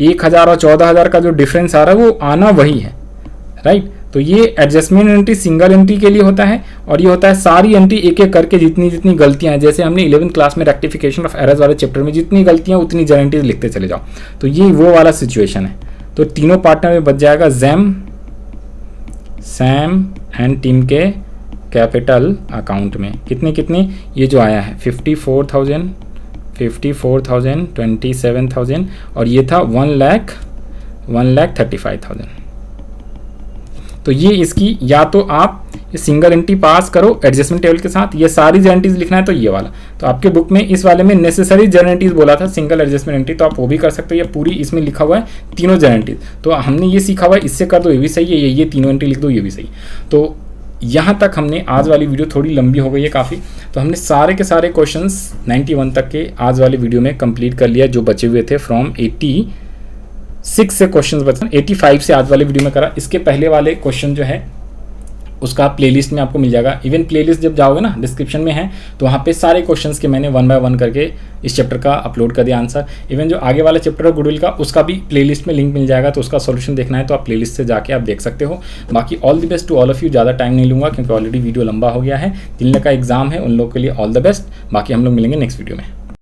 Speaker 1: 1,000 और 14,000 का जो डिफरेंस आ रहा है वो आना वही है, राइट। तो ये एडजस्टमेंट एंट्री सिंगल एंट्री के लिए होता है और ये होता है सारी एंट्री एक एक करके जितनी जितनी गलतियां हैं, जैसे हमने 11th क्लास में रेक्टिफिकेशन ऑफ एरर्स वाले चैप्टर में जितनी गलतियां उतनी जनरल एंट्रीज लिखते चले जाओ। तो ये वो वाला सिचुएशन है। तो तीनों पार्टनर में बच जाएगा जैम, सैम एंड टीम के कैपिटल अकाउंट में कितने कितने, ये जो आया है 54,000, 27,000 और ये था 1,35,000। तो ये इसकी, या तो आप सिंगल एंट्री पास करो एडजस्टमेंट टेबल के साथ, ये सारी जनरल एंट्रीज लिखना है तो ये वाला। तो आपके बुक में इस वाले में नेसेसरी जनरल एंट्रीज बोला था सिंगल एडजस्टमेंट एंट्री, तो आप वो भी कर सकते हो। ये पूरी इसमें लिखा हुआ है तीनों जनरल एंट्रीज। तो हमने ये सीखा हुआ है, इससे कर दो ये भी सही है, ये तीनों एंट्री लिख दो ये भी सही। तो यहाँ तक हमने, आज वाली वीडियो थोड़ी लंबी हो गई है काफ़ी, तो हमने सारे के सारे क्वेश्चंस 91 तक के आज वाली वीडियो में कंप्लीट कर लिया जो बचे हुए थे। फ्रॉम 86 से क्वेश्चंस बचे, 85 से आज वाले वीडियो में करा। इसके पहले वाले क्वेश्चन जो है उसका प्लेलिस्ट में आपको मिल जाएगा। इवन प्लेलिस्ट जब जाओगे ना, डिस्क्रिप्शन में है, तो वहाँ पे सारे क्वेश्चंस के मैंने 1 बाय 1 करके इस चैप्टर का अपलोड कर दिया आंसर। इवन जो आगे वाला चैप्टर है गुडविल का, उसका भी प्लेलिस्ट में लिंक मिल जाएगा, तो उसका सॉल्यूशन देखना है तो आप प्लेलिस्ट से जाके आप देख सकते हो। बाकी all the best to all of you. ज़्यादा टाइम नहीं लूँगा क्योंकि ऑलरेडी वीडियो लंबा हो गया है। दिल्ली का एग्जाम है, उन लोगों के लिए ऑल द बेस्ट। बाकी हम लोग मिलेंगे नेक्स्ट वीडियो में।